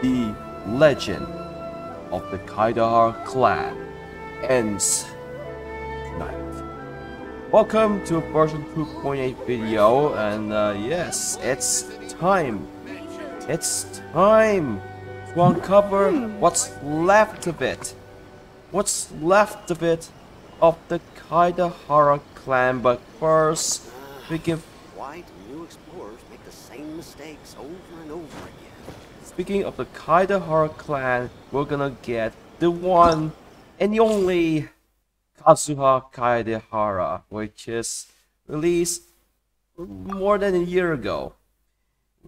the legend of the Kaedehara clan ends tonight. Welcome to version 2.8 video, and yes, it's time. It's time to uncover what's left of it. What's left of it of the Kaedehara clan, but first we give. Why do new explorers make the same mistakes over and over again? Speaking of the Kaedehara clan, we're gonna get the one and the only Kazuha Kaedehara, which is released more than a year ago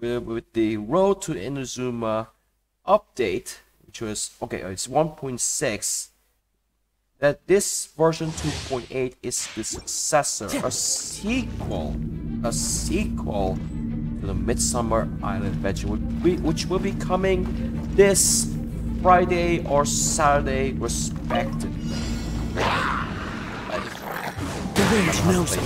with the Road to Inazuma update, which was it's 1.6. That this version 2.8 is the successor, a sequel to the Midsummer Island Adventure, which will be coming this Friday or Saturday, respectively. The wind knows it.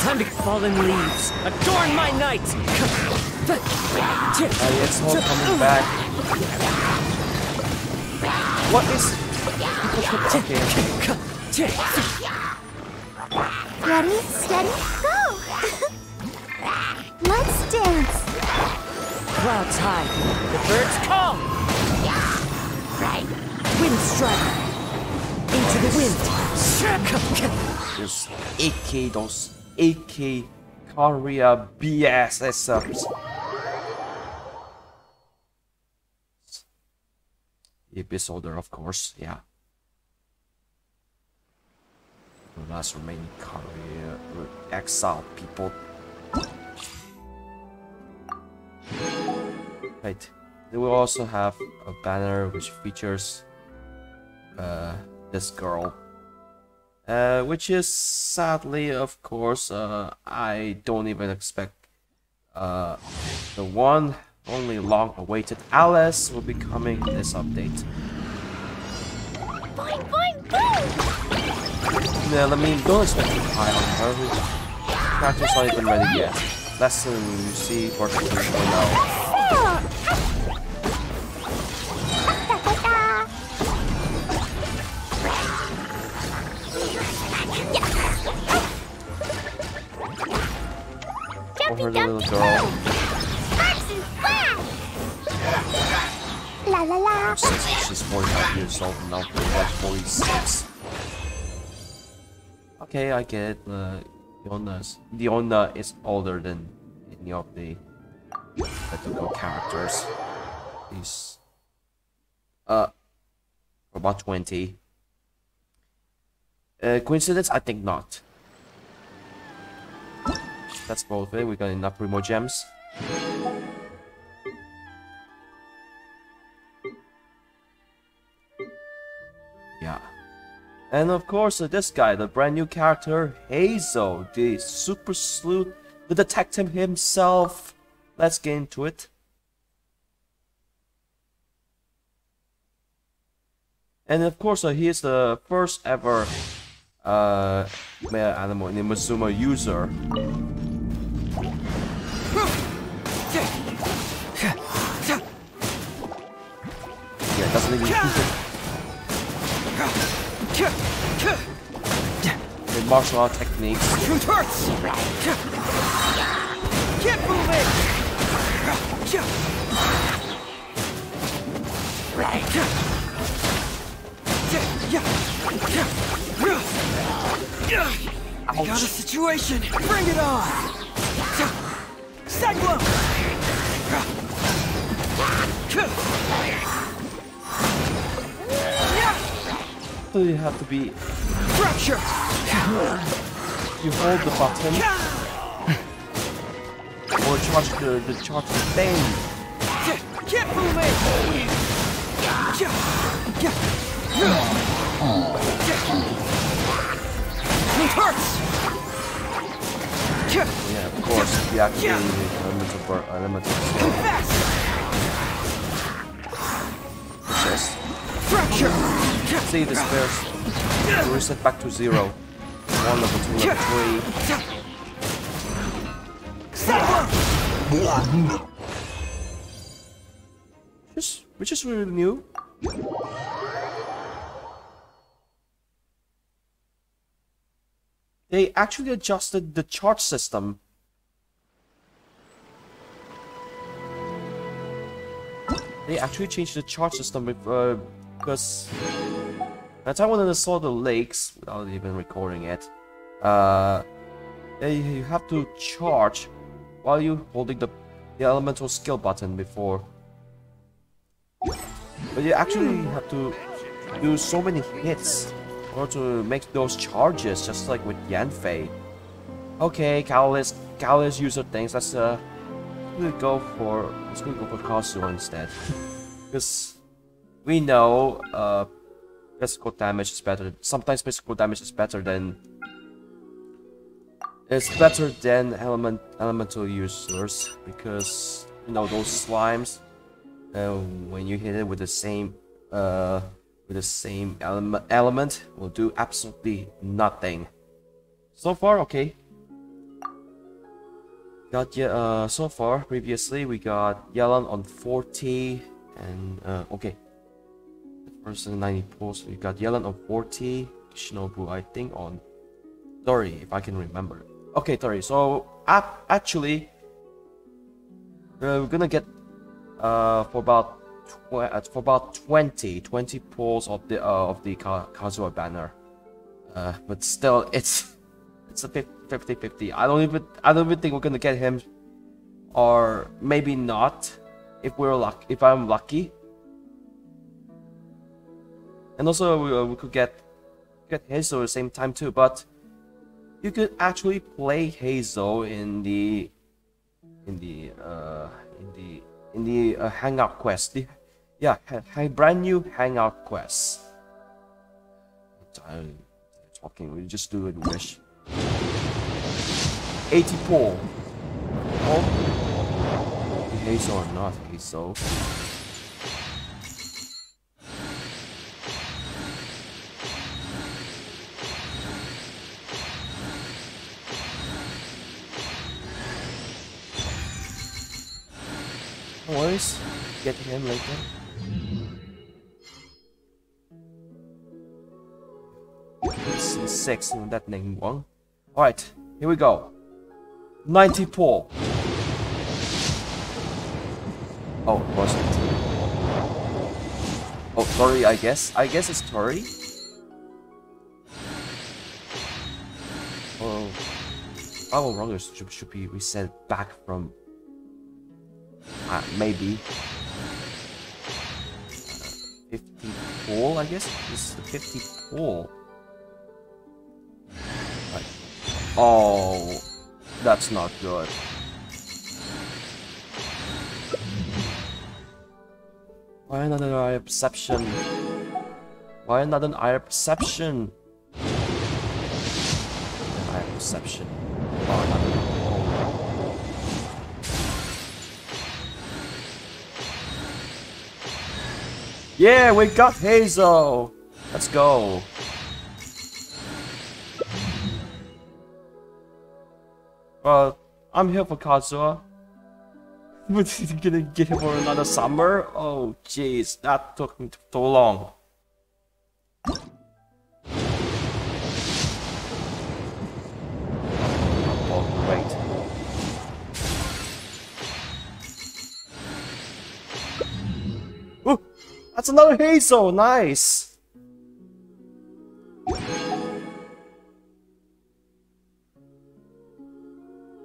Time to fallen leaves. Adorn my night. It's all coming back. What is? Ready, steady, go! Let's dance. Clouds high. The birds call. Wind strike. Into the wind. Those AK Korea BSSers. The Abyss Order, of course, yeah. The last remaining Korea exiled people. Right. Then we also have a banner which features this girl. Which is sadly, of course, I don't even expect the one only long-awaited Alice will be coming in this update. Boing, boing, boing! Yeah, I mean, don't expect too high on her. Her character's not even ready yet. Less than you see version 2.0. For her little girl. La la la. She's 45 years old now, like 46. Okay, I get it. Leona is older than any of the typical characters. She's about 20. Coincidence? I think not. That's both of it. We got enough Primo gems. Yeah. And of course, this guy, the brand new character, Hazel, the super sleuth, the detective himself. Let's get into it. And of course, he is the first ever male animal in the Inazuma user. Yeah, doesn't even the martial art techniques. Truth hurts. Keep moving. I got a situation. Bring it on. Cyclone. So you have to be. Fracture. You hold the button or charge the charge the thing. Keep moving. It hurts. Yeah, of course. The elemental Confess. Just Fracture. see this first. Reset back to 0. 1 level 2 level 3. Which is really new. They actually adjusted the charge system. They actually changed the charge system because at the time when I saw the lakes without even recording it, you have to charge while you holding the elemental skill button before. But you actually have to do so many hits in order to make those charges, just like with Yanfei. Okay, Catalyst user things. Let's go for Kazuha instead, because we know physical damage is better. Sometimes physical damage is better than elemental users, because you know those slimes. When you hit it with the same element, will do absolutely nothing. So far, okay. Got so far previously we got Yelan on 40 and okay. First 90 pulls, we got Yelan on 40, Shinobu I think on 30 if I can remember. Okay, 30. So actually we're gonna get for about 20 pulls of the Kazuha banner. But still it's a 50-50. I don't even think we're gonna get him, or maybe not if I'm lucky. And also we could get Hazel at the same time too, but you could actually play Hazel in the hangout quest. Brand new hangout quest. I'm talking. We just do it. Wish. 80 pull. Oh, Hazel or not Hazel. No worries, get him later. This is 6 in that name one. Alright, here we go. 90 pull. Oh, was it? Oh, Tori, I guess. I guess it's Tori. Oh, Power Runners should be reset back from maybe 50 pull, I guess. This is the 50 pull. Right. Oh, that's not good. Why not an eye perception? Why not an eye perception? An eye perception. Oh, not an Yeah, we got Hazel! Let's go! Well, I'm here for Kazuha. We're gonna get him for another summer? Oh, jeez, that took me too long. Oh, great. Ooh! That's another Hazel! Nice!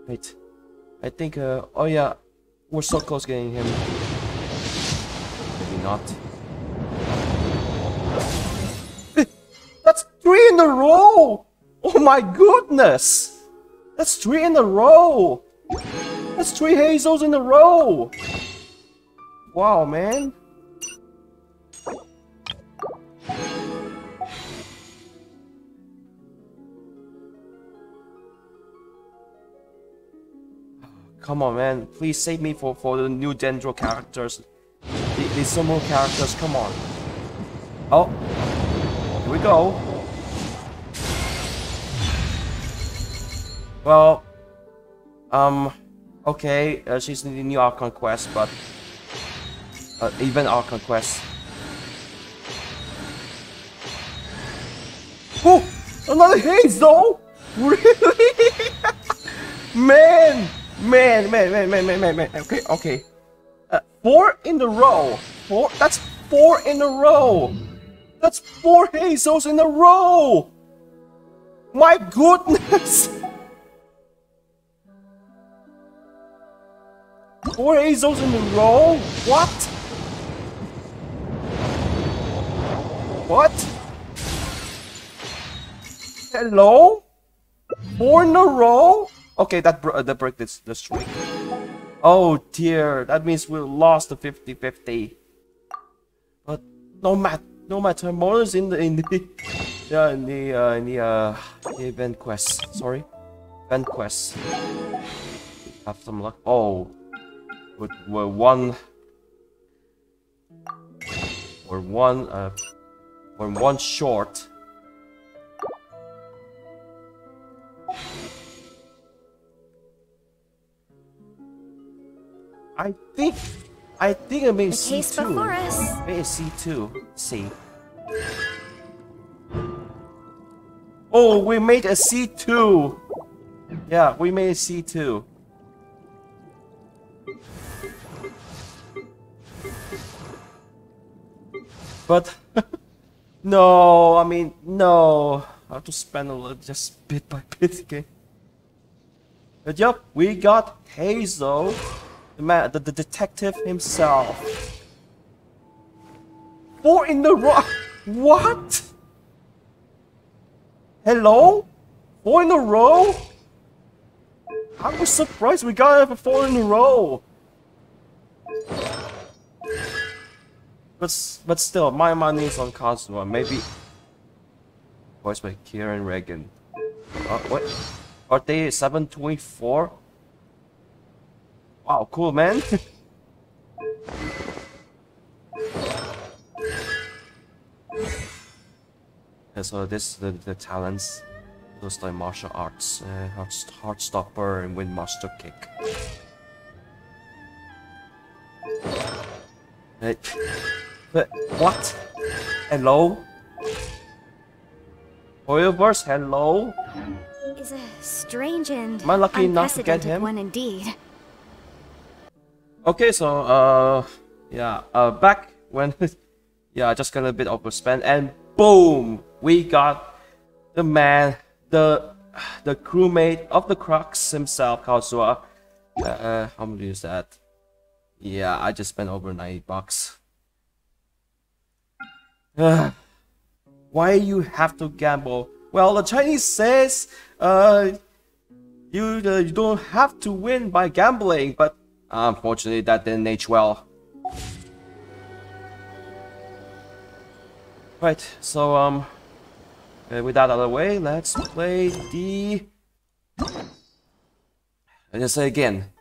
Wait. I think, oh yeah. We're so close getting him. Maybe not. That's 3 in a row! Oh my goodness! That's 3 in a row! That's 3 Hazels in a row! Wow, man. Come on, man. Please save me for the new Dendro characters. The sumo characters, come on. Oh. Here we go. Well. Okay, she's in the new Archon quest, but even Archon quest. Oh, another haze though. Really? Man. Okay. 4 in a row. That's 4 in a row. That's 4 hazels in a row. My goodness. 4 hazels in a row? What? What? Hello? 4 in a row? Okay, that break the streak. Oh dear, that means we lost the 50-50. But no matter, more is in the event quest. Sorry, event quest. Have some luck. Oh, we're one short. I think I made C2. Maybe C2. C. Oh, we made a C2. Yeah, we made a C2. But no, I mean no. I have to spend a little, just bit by bit again. But yep, we got Hazel. The detective himself. 4 in a row. What? Hello? 4 in a row? I was surprised we got it 4 in a row. But still, my money is on Kazuha. Maybe voiced by Kieran Regan. What? Are they 724? Wow, cool, man. Yeah, so this the talents, those like martial arts, Heartstopper and Windmaster Kick. But what? Hello? Hoyoverse, hello? Is a strange and am I lucky enough to get him? One indeed. Okay, so back when I just got a bit overspent and boom, we got the man, the crewmate of the Crux himself, Kazuha. How much is that? Yeah, I just spent over 90 bucks. Why you have to gamble? Well, the Chinese says you don't have to win by gambling, but unfortunately that didn't age well. Right, so with that out of the way, let's play the. I just say again,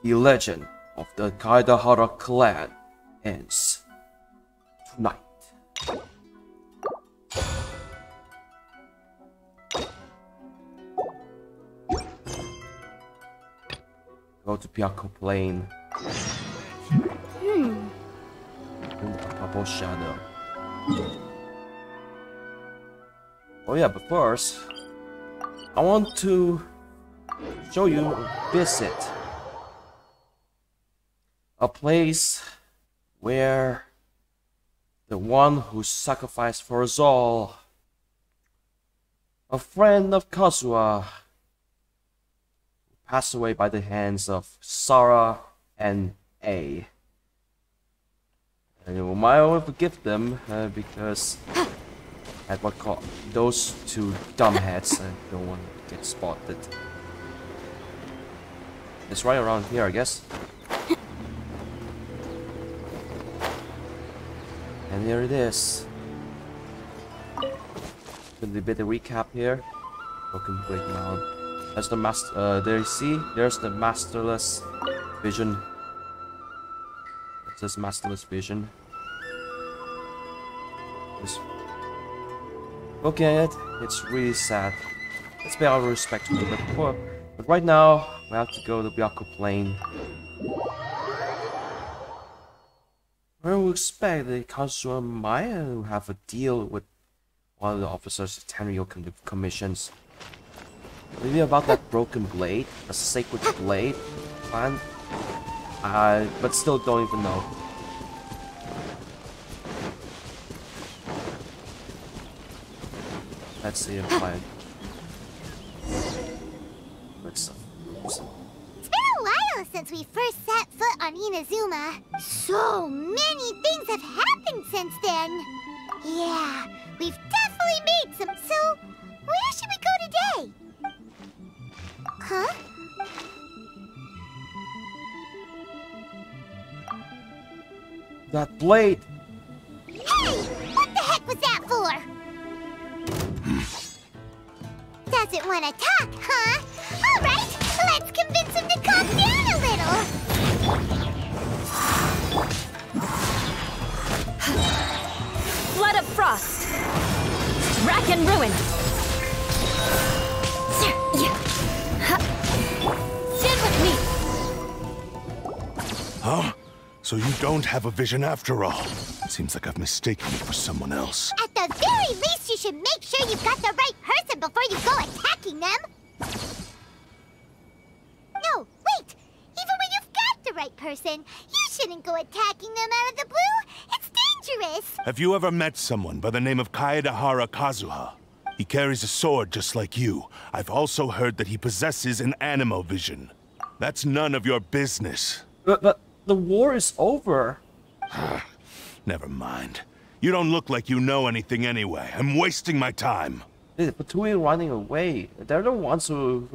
the Legend of the Kaedehara clan ends tonight. Go to Pyako Plain. In the purple shadow. Oh yeah, but first, I want to show you visit a place where the one who sacrificed for us all, a friend of Kazuha, passed away by the hands of Sarah and A. And you might want to forgive them because at what cost? Those two dumbheads don't want to get spotted. It's right around here, I guess. And here it is. A little bit of recap here. Broken breakdown. That's the master. There you see. There's the masterless vision. It says masterless vision. Just look at it. It's really sad. Let's pay our respect to it. But right now, we have to go to Byaku Plain. Where we expect that Kazuha might have a deal with one of the officers of Tenryo commissions. Maybe about that broken blade, a sacred blade plan. But still don't even know. Let's see a plan. It's been a while since we first set foot on Inazuma. So many things have happened since then. Yeah, we've definitely made some. So, where should we go today? Huh? That blade! Hey! What the heck was that for? Doesn't want to talk, huh? Alright, let's convince him to calm down a little. Flood of frost! Rack and ruin! Stand with me! Huh? So you don't have a vision after all. Seems like I've mistaken you for someone else. At the very least, you should make sure you've got the right person before you go attacking them. No, wait! Even when you've got the right person, you shouldn't go attacking them out of the blue. It's dangerous. Have you ever met someone by the name of Kaedehara Kazuha? He carries a sword just like you. I've also heard that he possesses an animal vision. That's none of your business. But the war is over. Never mind. You don't look like you know anything anyway. I'm wasting my time. Between running away, they're the ones who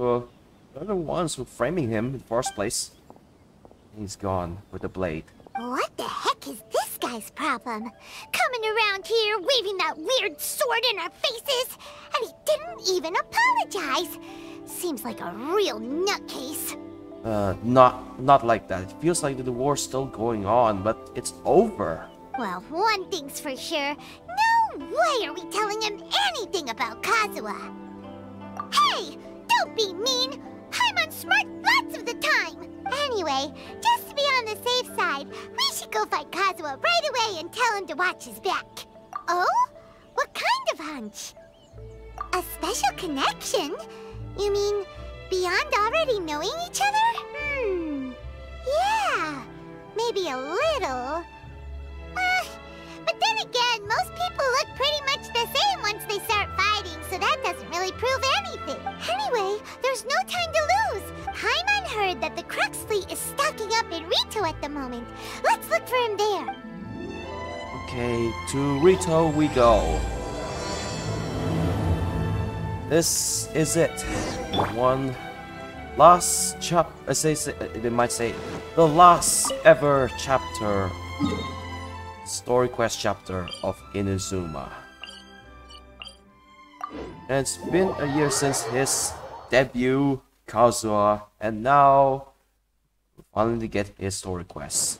framing him in the first place. He's gone with the blade. What the heck is this guy's problem? Coming around here, waving that weird sword in our faces, and he didn't even apologize. Seems like a real nutcase. Not like that. It feels like the war's still going on, but it's over. Well, one thing's for sure. No way are we telling him anything about Kazuha. Hey, don't be mean. Paimon smart lots of the time. Anyway, just to be on the safe side, we should go find Kazuha right away and tell him to watch his back. Oh? What kind of hunch? A special connection? You mean beyond already knowing each other? Yeah, maybe a little. But then again, most people look pretty much the same once they start fighting, so that doesn't really prove anything. Anyway, there's no time to lose. Paimon heard that the Crux fleet is stocking up in Rito at the moment. Let's look for him there. Okay, to Rito we go. This is it. The one last they might say the last ever chapter, story quest chapter of Inazuma. And it's been a year since his debut, Kazuha, and now we finally get his story quest.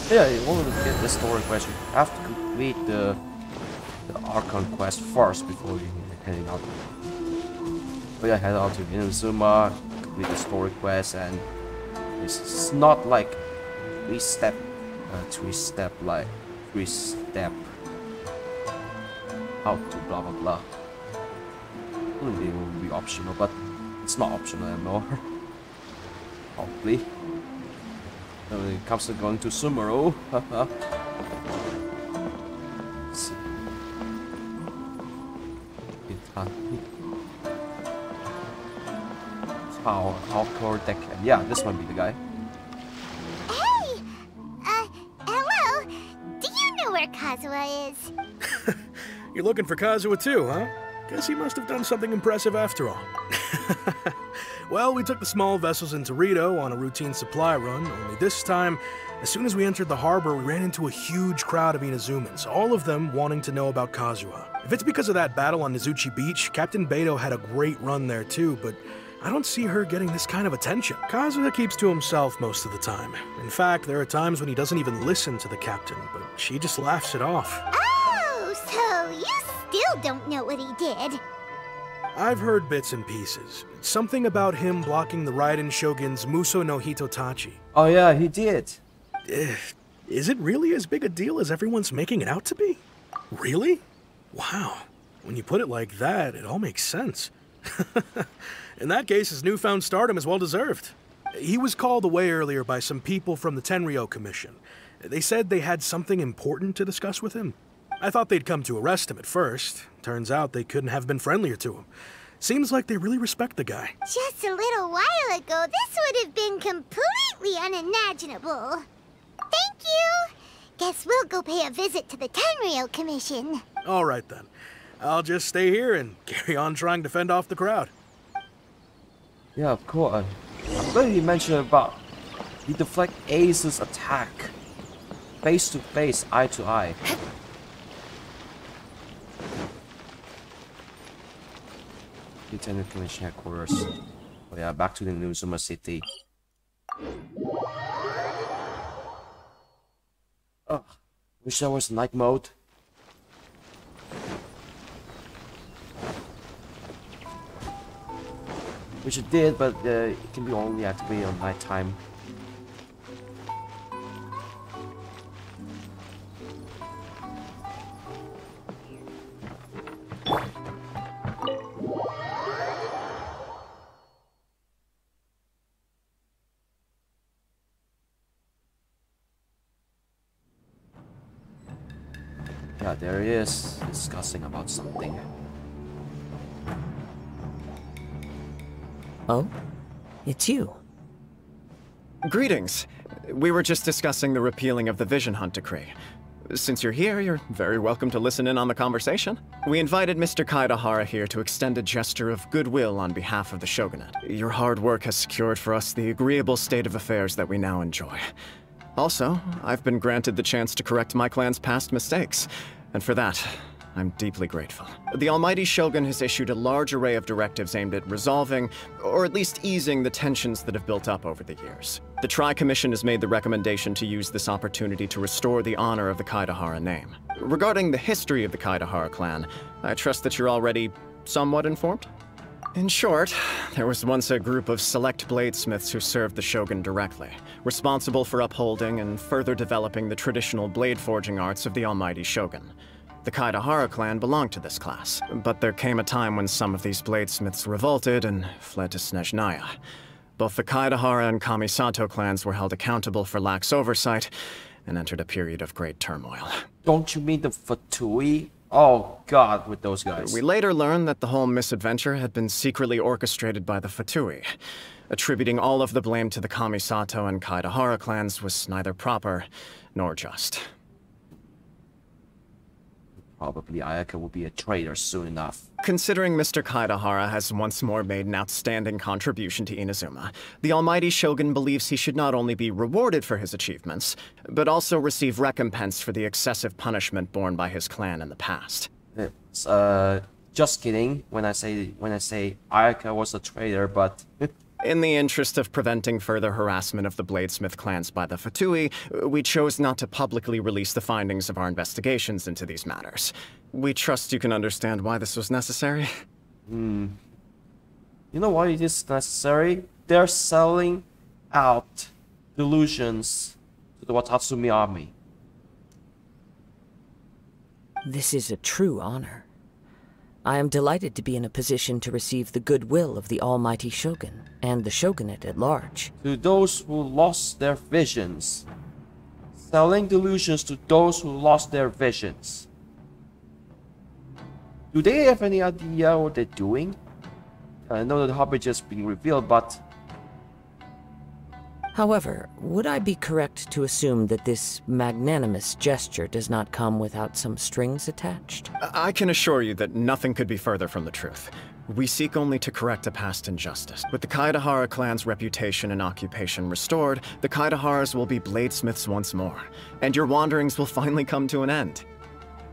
Yeah, in order to get the story quest, you have to complete the Archon quest first before you heading out. But yeah, head out to Inazuma, complete the story quest, and it's not like three-step how to blah blah blah. Probably it will be optional, but it's not optional anymore. Probably. When it comes to going to Sumeru, let's see. Hardcore deck. Yeah, this might be the guy. Hey! Hello? Do you know where Kazuha is? You're looking for Kazuha too, huh? Guess he must have done something impressive after all. Well, we took the small vessels into Rito on a routine supply run, only this time, as soon as we entered the harbor, we ran into a huge crowd of Inazumans, all of them wanting to know about Kazuha. If it's because of that battle on Nizuchi Beach, Captain Beto had a great run there too, but I don't see her getting this kind of attention. Kazuha keeps to himself most of the time. In fact, there are times when he doesn't even listen to the captain, but she just laughs it off. Oh, so you still don't know what he did? I've heard bits and pieces. Something about him blocking the Raiden Shogun's Muso no Hitotachi. Oh yeah, he did. Is it really as big a deal as everyone's making it out to be? Really? Wow. When you put it like that, it all makes sense. In that case, his newfound stardom is well deserved. He was called away earlier by some people from the Tenryou Commission. They said they had something important to discuss with him. I thought they'd come to arrest him at first. Turns out they couldn't have been friendlier to him. Seems like they really respect the guy. Just a little while ago, this would have been completely unimaginable. Thank you! Guess we'll go pay a visit to the Tenryou Commission. All right then. I'll just stay here and carry on trying to fend off the crowd. Yeah, of course. I'm glad he mentioned about he deflect Ace's attack face to face, eye to eye. Lieutenant Commission headquarters. Oh yeah, back to the Inazuma City. Oh, wish there was night mode. Which it did, but it can be only activated on nighttime. Yeah, there he is, discussing about something. Oh? It's you. Greetings. We were just discussing the repealing of the Vision Hunt Decree. Since you're here, you're very welcome to listen in on the conversation. We invited Mr. Kaedehara here to extend a gesture of goodwill on behalf of the Shogunate. Your hard work has secured for us the agreeable state of affairs that we now enjoy. Also, I've been granted the chance to correct my clan's past mistakes, and for that, I'm deeply grateful. The Almighty Shogun has issued a large array of directives aimed at resolving, or at least easing, the tensions that have built up over the years. The Tri-Commission has made the recommendation to use this opportunity to restore the honor of the Kaedehara name. Regarding the history of the Kaedehara clan, I trust that you're already somewhat informed? In short, there was once a group of select bladesmiths who served the Shogun directly, responsible for upholding and further developing the traditional blade forging arts of the Almighty Shogun. The Kaedehara clan belonged to this class, but there came a time when some of these bladesmiths revolted and fled to Snezhnaya. Both the Kaedehara and Kamisato clans were held accountable for lax oversight and entered a period of great turmoil. Don't you mean the Fatui? Oh god, with those guys. We later learned that the whole misadventure had been secretly orchestrated by the Fatui. Attributing all of the blame to the Kamisato and Kaedehara clans was neither proper nor just. Probably Ayaka will be a traitor soon enough. Considering Mr. Kaedehara has once more made an outstanding contribution to Inazuma, the Almighty Shogun believes he should not only be rewarded for his achievements, but also receive recompense for the excessive punishment borne by his clan in the past. It's, just kidding when I say Ayaka was a traitor, but In the interest of preventing further harassment of the bladesmith clans by the Fatui, we chose not to publicly release the findings of our investigations into these matters. We trust you can understand why this was necessary. You know why it is necessary? They're selling out delusions to the Watatsumi army. This is a true honor. I am delighted to be in a position to receive the goodwill of the Almighty Shogun and the Shogunate at large. To those who lost their visions. Selling delusions to those who lost their visions. Do they have any idea what they're doing? I know that the hobby just being revealed, but However, would I be correct to assume that this magnanimous gesture does not come without some strings attached? I can assure you that nothing could be further from the truth. We seek only to correct a past injustice. With the Kaedehara clan's reputation and occupation restored, the Kaedeharas will be bladesmiths once more, and your wanderings will finally come to an end.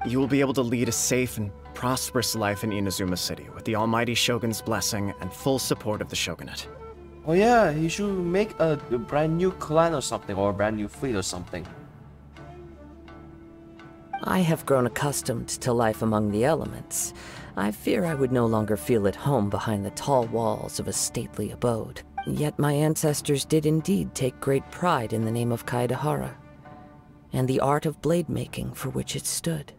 You will be able to lead a safe and prosperous life in Inazuma City with the Almighty Shogun's blessing and full support of the Shogunate. oh yeah, you should make a brand new clan or something, or a brand new fleet or something. I have grown accustomed to life among the elements. I fear I would no longer feel at home behind the tall walls of a stately abode. Yet my ancestors did indeed take great pride in the name of Kaedehara, and the art of blade making for which it stood.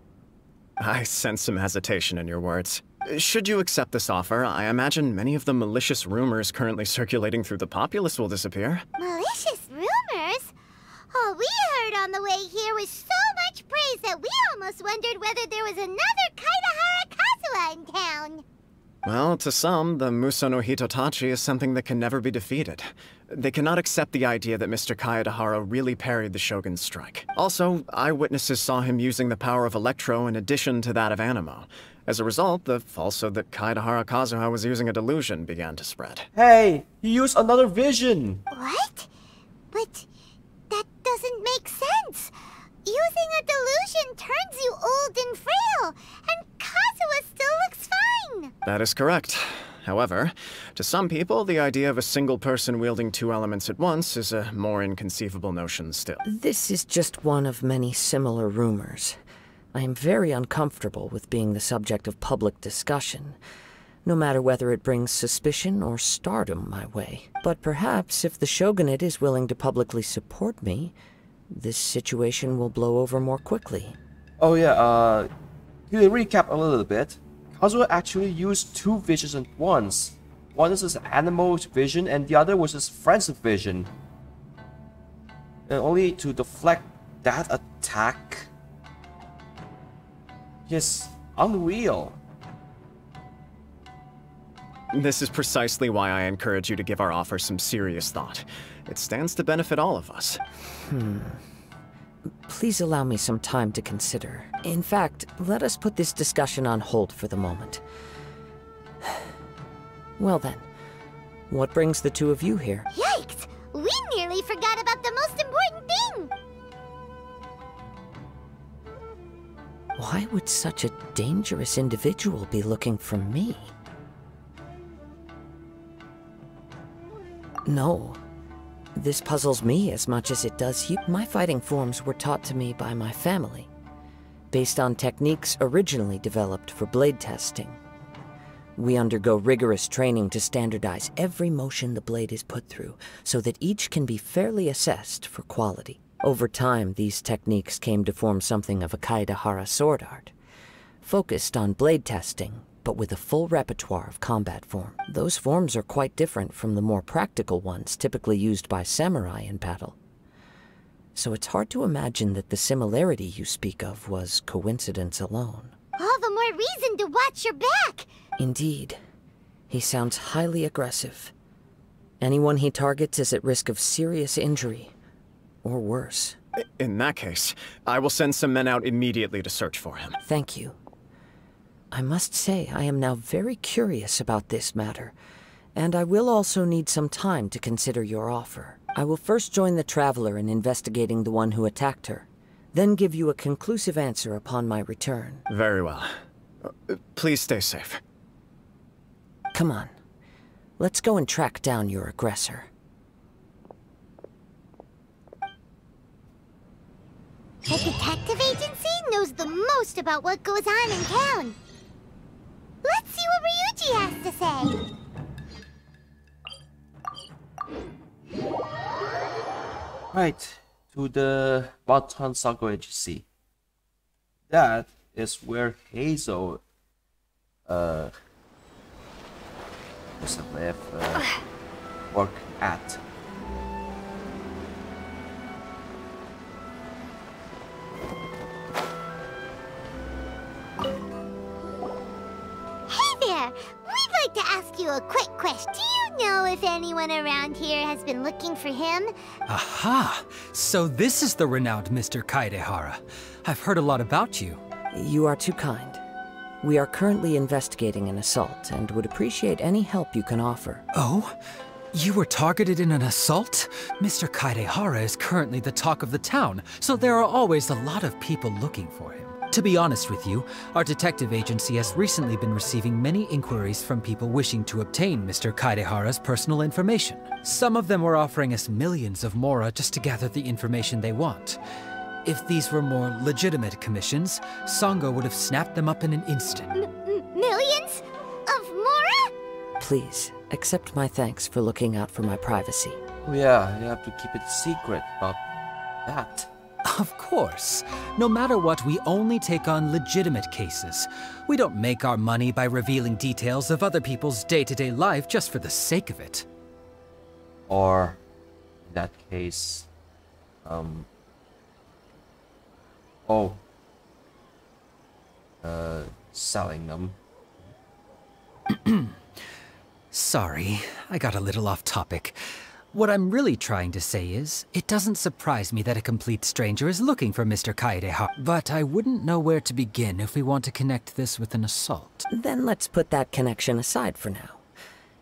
I sense some hesitation in your words. Should you accept this offer, I imagine many of the malicious rumors currently circulating through the populace will disappear. Malicious rumors? All we heard on the way here was so much praise that we almost wondered whether there was another Kaedehara Kazuha in town. Well, to some, the Muso no Hitotachi is something that can never be defeated. They cannot accept the idea that Mr. Kaedehara really parried the Shogun's strike. Also, eyewitnesses saw him using the power of Electro in addition to that of Animo. As a result, the falsehood that Kaedehara Kazuha was using a delusion began to spread. Hey, he used another vision! What? But that doesn't make sense. Using a delusion turns you old and frail, and Kazuha still looks fine. That is correct. However, to some people, the idea of a single person wielding two elements at once is a more inconceivable notion still. This is just one of many similar rumors. I am very uncomfortable with being the subject of public discussion, no matter whether it brings suspicion or stardom my way. But perhaps if the Shogunate is willing to publicly support me, this situation will blow over more quickly. Oh yeah, to recap a little bit, Kazuha actually used two visions at once. One is his animal vision and the other was his friend's vision. And only to deflect that attack. Yes, unreal. This is precisely why I encourage you to give our offer some serious thought. It stands to benefit all of us. Please allow me some time to consider. In fact, let us put this discussion on hold for the moment. Well then, what brings the two of you here? Yikes! We nearly forgot about the most important thing! Why would such a dangerous individual be looking for me? No. This puzzles me as much as it does you. My fighting forms were taught to me by my family, based on techniques originally developed for blade testing. We undergo rigorous training to standardize every motion the blade is put through, so that each can be fairly assessed for quality. Over time, these techniques came to form something of a Kaedehara sword art, focused on blade testing, but with a full repertoire of combat form. Those forms are quite different from the more practical ones typically used by samurai in battle. So it's hard to imagine that the similarity you speak of was coincidence alone. All the more reason to watch your back! Indeed. He sounds highly aggressive. Anyone he targets is at risk of serious injury, or worse. In that case, I will send some men out immediately to search for him. Thank you. I must say I am now very curious about this matter, and I will also need some time to consider your offer. I will first join the Traveler in investigating the one who attacked her, then give you a conclusive answer upon my return. Very well. Please stay safe. Come on. Let's go and track down your aggressor. The detective agency knows the most about what goes on in town. Let's see what Ryuji has to say. Right, to the Batan Sango Agency. That is where Hazel, work at. Hey there! We'd like to ask you a quick question. Do you know if anyone around here has been looking for him? Aha! So this is the renowned Mr. Kaedehara. I've heard a lot about you. You are too kind. We are currently investigating an assault and would appreciate any help you can offer. Oh? You were targeted in an assault? Mr. Kaedehara is currently the talk of the town, so there are always a lot of people looking for him. To be honest with you, our detective agency has recently been receiving many inquiries from people wishing to obtain Mr. Kaedehara's personal information. Some of them were offering us millions of mora just to gather the information they want. If these were more legitimate commissions, Sango would have snapped them up in an instant. Millions? Of Mora? Please, accept my thanks for looking out for my privacy. Oh yeah, you have to keep it secret about that. Of course. No matter what, we only take on legitimate cases. We don't make our money by revealing details of other people's day-to-day life just for the sake of it. Or, in that case, selling them. Sorry, I got a little off topic. What I'm really trying to say is, it doesn't surprise me that a complete stranger is looking for Mr. Kaedehara, but I wouldn't know where to begin if we want to connect this with an assault. Then let's put that connection aside for now.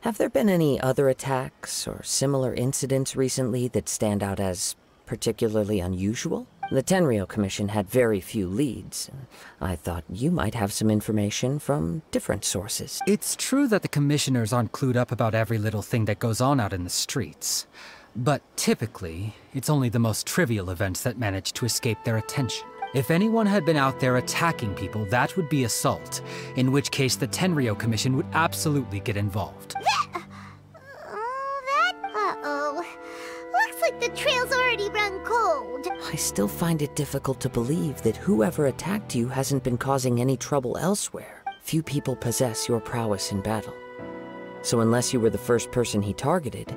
Have there been any other attacks or similar incidents recently that stand out as particularly unusual? The Tenryou Commission had very few leads. I thought you might have some information from different sources. It's true that the commissioners aren't clued up about every little thing that goes on out in the streets. But typically, it's only the most trivial events that manage to escape their attention. If anyone had been out there attacking people, that would be assault, in which case the Tenryou Commission would absolutely get involved. Uh-oh. Looks like the trail's already run cold. I still find it difficult to believe that whoever attacked you hasn't been causing any trouble elsewhere. Few people possess your prowess in battle. So unless you were the first person he targeted,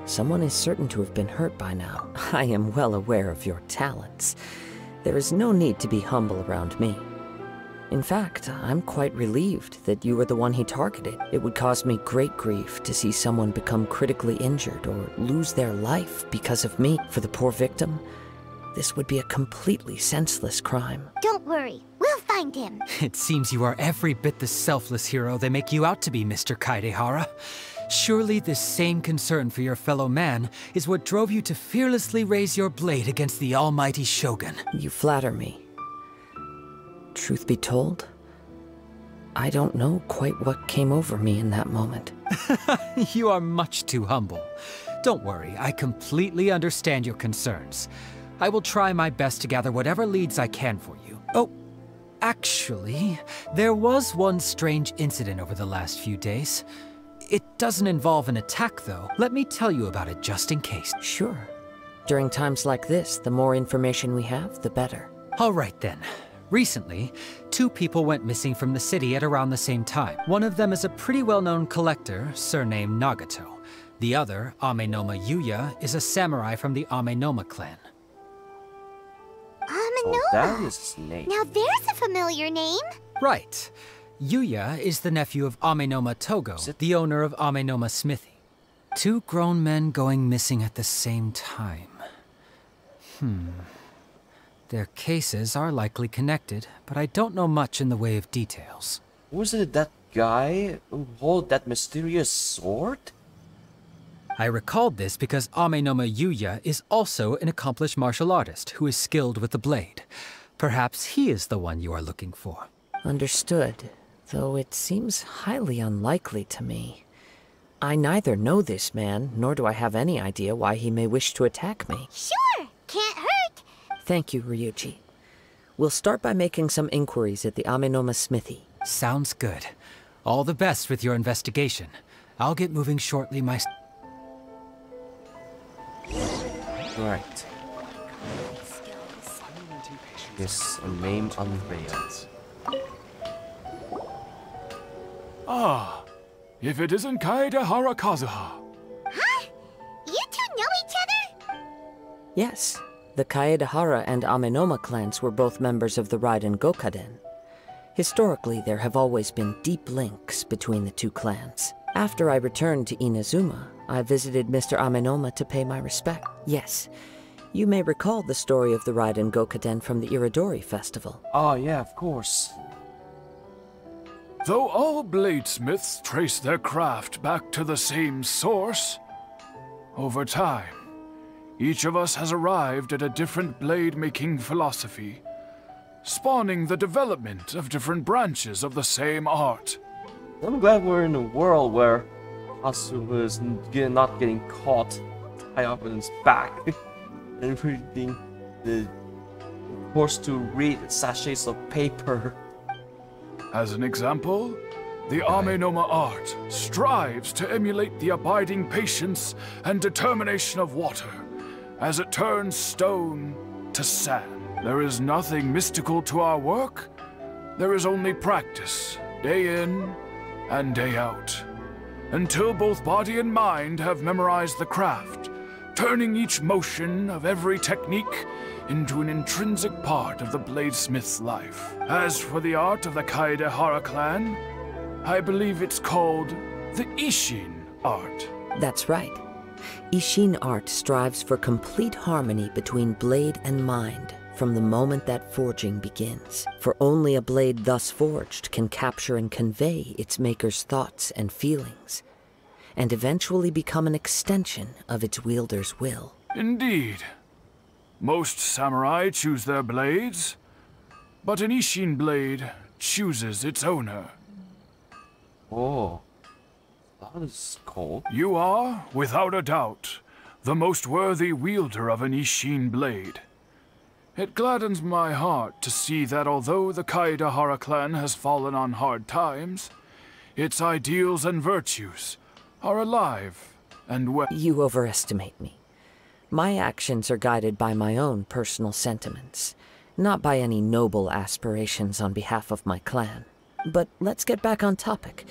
someone is certain to have been hurt by now. I am well aware of your talents. There is no need to be humble around me. In fact, I'm quite relieved that you were the one he targeted. It would cause me great grief to see someone become critically injured or lose their life because of me. For the poor victim, this would be a completely senseless crime. Don't worry, we'll find him. It seems you are every bit the selfless hero they make you out to be, Mr. Kaedehara. Surely this same concern for your fellow man is what drove you to fearlessly raise your blade against the almighty Shogun. You flatter me. Truth be told, I don't know quite what came over me in that moment. You are much too humble. Don't worry, I completely understand your concerns. I will try my best to gather whatever leads I can for you. Oh, actually, there was one strange incident over the last few days. It doesn't involve an attack, though. Let me tell you about it just in case. Sure. During times like this, the more information we have, the better. All right, then. Recently, 2 people went missing from the city at around the same time. One of them is a pretty well-known collector, surnamed Nagato. The other, Amenoma Yuya, is a samurai from the Amenoma clan. Amenoma? Oh, that is his name. Now there's a familiar name. Right. Yuya is the nephew of Amenoma Togo, the owner of Amenoma Smithy. 2 grown men going missing at the same time. Their cases are likely connected, but I don't know much in the way of details. Was it that guy who held that mysterious sword? I recalled this because Amenoma Yuya is also an accomplished martial artist who is skilled with the blade. Perhaps he is the one you are looking for. Understood, though it seems highly unlikely to me. I neither know this man, nor do I have any idea why he may wish to attack me. Sure, can't hurt. Thank you, Ryuji. We'll start by making some inquiries at the Amenoma Smithy. Sounds good. All the best with your investigation. I'll get moving shortly myself. Right. Yes, a name unveils. Ah, if it isn't Kaedehara Kazuha. Huh? You 2 know each other? Yes, the Kaedehara and Amenoma clans were both members of the Raiden Gokaden. Historically, there have always been deep links between the 2 clans. After I returned to Inazuma, I visited Mr. Amenoma to pay my respect. Yes, you may recall the story of the Raiden Gokaden from the Iridori Festival. Oh yeah, of course. Though all bladesmiths trace their craft back to the same source, over time, each of us has arrived at a different blade-making philosophy, spawning the development of different branches of the same art. I'm glad we're in a world where Kazuha is not getting caught tied up in his back and reading the forced to read sachets of paper. As an example, the Amenoma art strives to emulate the abiding patience and determination of water as it turns stone to sand. There is nothing mystical to our work. There is only practice, day in and day out, until both body and mind have memorized the craft, turning each motion of every technique into an intrinsic part of the bladesmith's life. As for the art of the Kaedehara clan, I believe it's called the Ishin art. That's right. Ishin art strives for complete harmony between blade and mind from the moment that forging begins. For only a blade thus forged can capture and convey its maker's thoughts and feelings, and eventually become an extension of its wielder's will. Indeed. Most samurai choose their blades, but an Ishin blade chooses its owner. Oh, that is cool. You are, without a doubt, the most worthy wielder of an Ishin blade. It gladdens my heart to see that although the Kaedehara clan has fallen on hard times, its ideals and virtues are alive and well. You overestimate me. My actions are guided by my own personal sentiments, not by any noble aspirations on behalf of my clan. But let's get back on topic.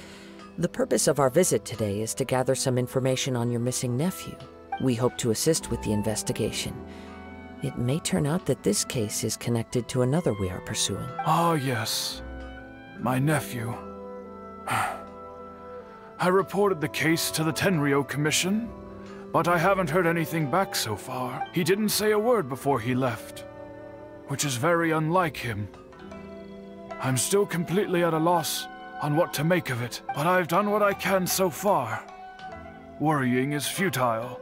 The purpose of our visit today is to gather some information on your missing nephew. We hope to assist with the investigation. It may turn out that this case is connected to another we are pursuing. Ah, yes. My nephew. I reported the case to the Tenryou Commission, but I haven't heard anything back so far. He didn't say a word before he left, which is very unlike him. I'm still completely at a loss on what to make of it, but I've done what I can so far. Worrying is futile.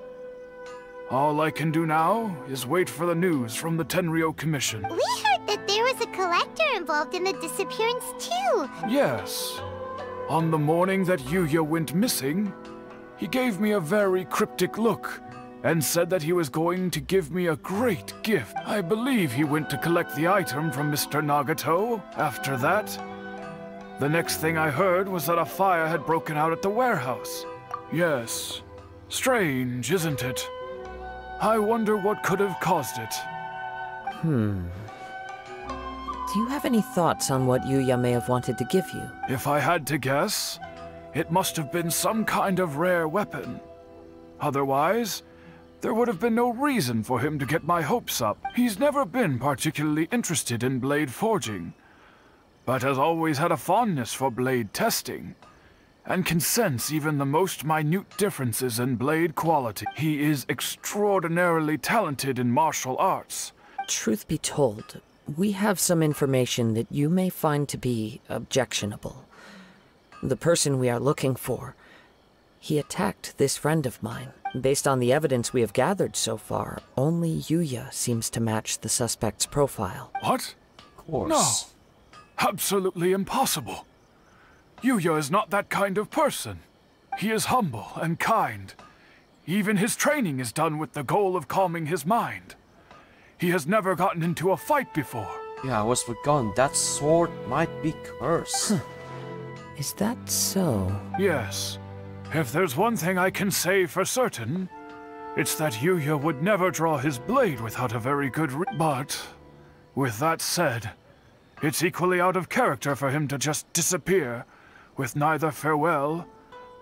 All I can do now is wait for the news from the Tenryou Commission. We heard that there was a collector involved in the disappearance too. Yes. On the morning that Yuya went missing, he gave me a very cryptic look and said that he was going to give me a great gift. I believe he went to collect the item from Mr. Nagato after that. The next thing I heard was that a fire had broken out at the warehouse. Yes. Strange, isn't it? I wonder what could have caused it. Do you have any thoughts on what Yuya may have wanted to give you? If I had to guess, it must have been some kind of rare weapon. Otherwise, there would have been no reason for him to get my hopes up. He's never been particularly interested in blade forging, but has always had a fondness for blade testing, and can sense even the most minute differences in blade quality. He is extraordinarily talented in martial arts. Truth be told, we have some information that you may find to be objectionable. The person we are looking for, he attacked this friend of mine. Based on the evidence we have gathered so far, only Yuya seems to match the suspect's profile. What? Of course. No. Absolutely impossible. Yuya is not that kind of person. He is humble and kind. Even his training is done with the goal of calming his mind. He has never gotten into a fight before. Yeah, I was forgotten. That sword might be cursed. Is that so? Yes. If there's one thing I can say for certain, it's that Yuya would never draw his blade without a very good But, with that said, it's equally out of character for him to just disappear, with neither farewell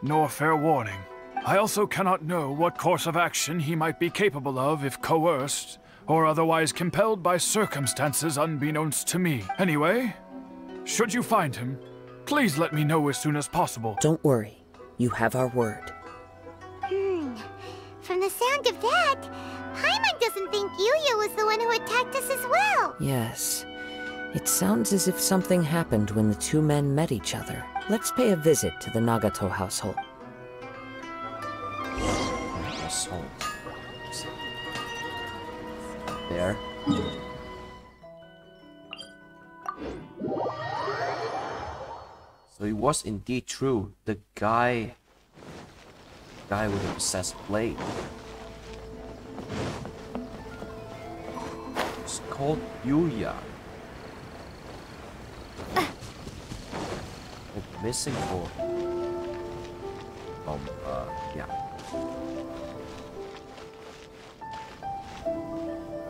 nor fair warning. I also cannot know what course of action he might be capable of if coerced, or otherwise compelled by circumstances unbeknownst to me. Anyway, should you find him, please let me know as soon as possible. Don't worry. You have our word. From the sound of that, Paimon doesn't think Yuya was the one who attacked us as well. Yes. It sounds as if something happened when the two men met each other. Let's pay a visit to the Nagato household. Household. There. So it was indeed true. The guy with the possessed blade. warehouse called Yuya. Missing for yeah.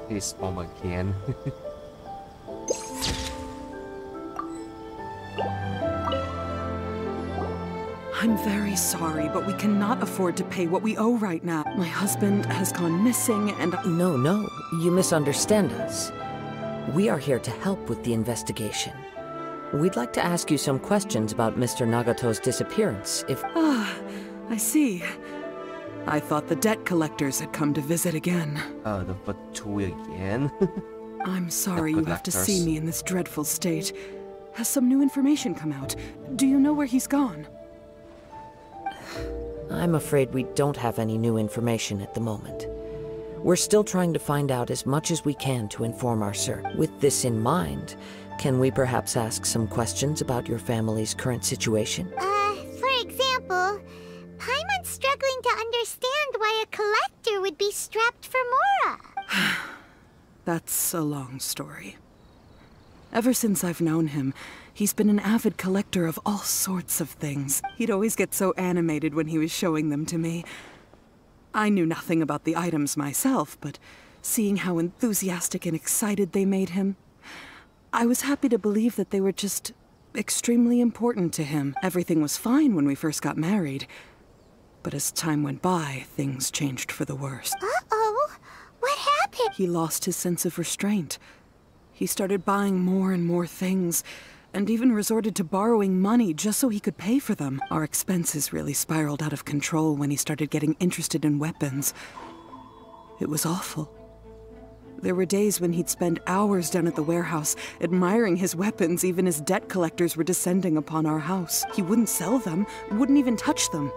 His mom again. I'm very sorry, but we cannot afford to pay what we owe right now. My husband has gone missing and... No, you misunderstand us. We are here to help with the investigation. We'd like to ask you some questions about Mr. Nagato's disappearance, if... Ah, I see. I thought the debt collectors had come to visit again. But two again? I'm sorry you have to see me in this dreadful state. Has some new information come out? Do you know where he's gone? I'm afraid we don't have any new information at the moment. We're still trying to find out as much as we can to inform our search. With this in mind, can we perhaps ask some questions about your family's current situation? For example, Paimon's struggling to understand why a collector would be strapped for Mora. That's a long story. Ever since I've known him, he's been an avid collector of all sorts of things. He'd always get so animated when he was showing them to me. I knew nothing about the items myself, but seeing how enthusiastic and excited they made him, I was happy to believe that they were just extremely important to him. Everything was fine when we first got married, but as time went by, things changed for the worse. Uh-oh, what happened? He lost his sense of restraint. He started buying more and more things, and even resorted to borrowing money just so he could pay for them. Our expenses really spiraled out of control when he started getting interested in weapons. It was awful. There were days when he'd spend hours down at the warehouse, admiring his weapons even as debt collectors were descending upon our house. He wouldn't sell them, wouldn't even touch them.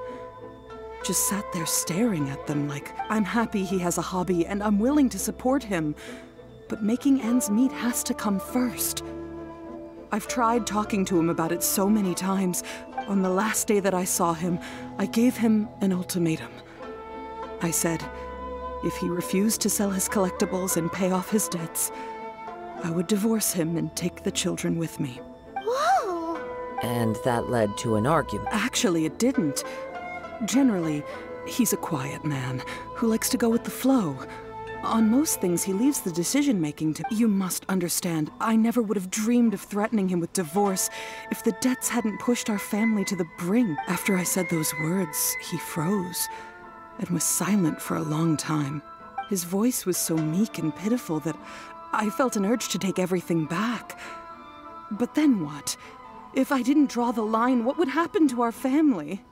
Just sat there staring at them like, I'm happy he has a hobby and I'm willing to support him, but making ends meet has to come first. I've tried talking to him about it so many times. On the last day that I saw him, I gave him an ultimatum. I said, if he refused to sell his collectibles and pay off his debts, I would divorce him and take the children with me. Whoa! And that led to an argument. Actually, it didn't. Generally, he's a quiet man who likes to go with the flow. On most things, he leaves the decision-making to... You must understand, I never would have dreamed of threatening him with divorce if the debts hadn't pushed our family to the brink. After I said those words, he froze and was silent for a long time. His voice was so meek and pitiful that I felt an urge to take everything back. But then what? If I didn't draw the line, what would happen to our family?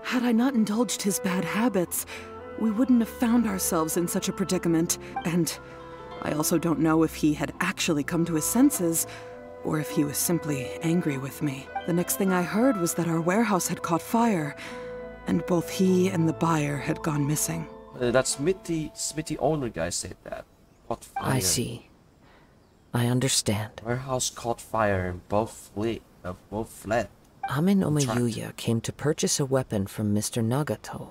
Had I not indulged his bad habits, we wouldn't have found ourselves in such a predicament, and I also don't know if he had actually come to his senses, or if he was simply angry with me. The next thing I heard was that our warehouse had caught fire, and both he and the buyer had gone missing. That Smithy owner guy said that. Caught fire. I see. I understand. Warehouse caught fire and both fled. Amenoma Yuya came to purchase a weapon from Mr. Nagato.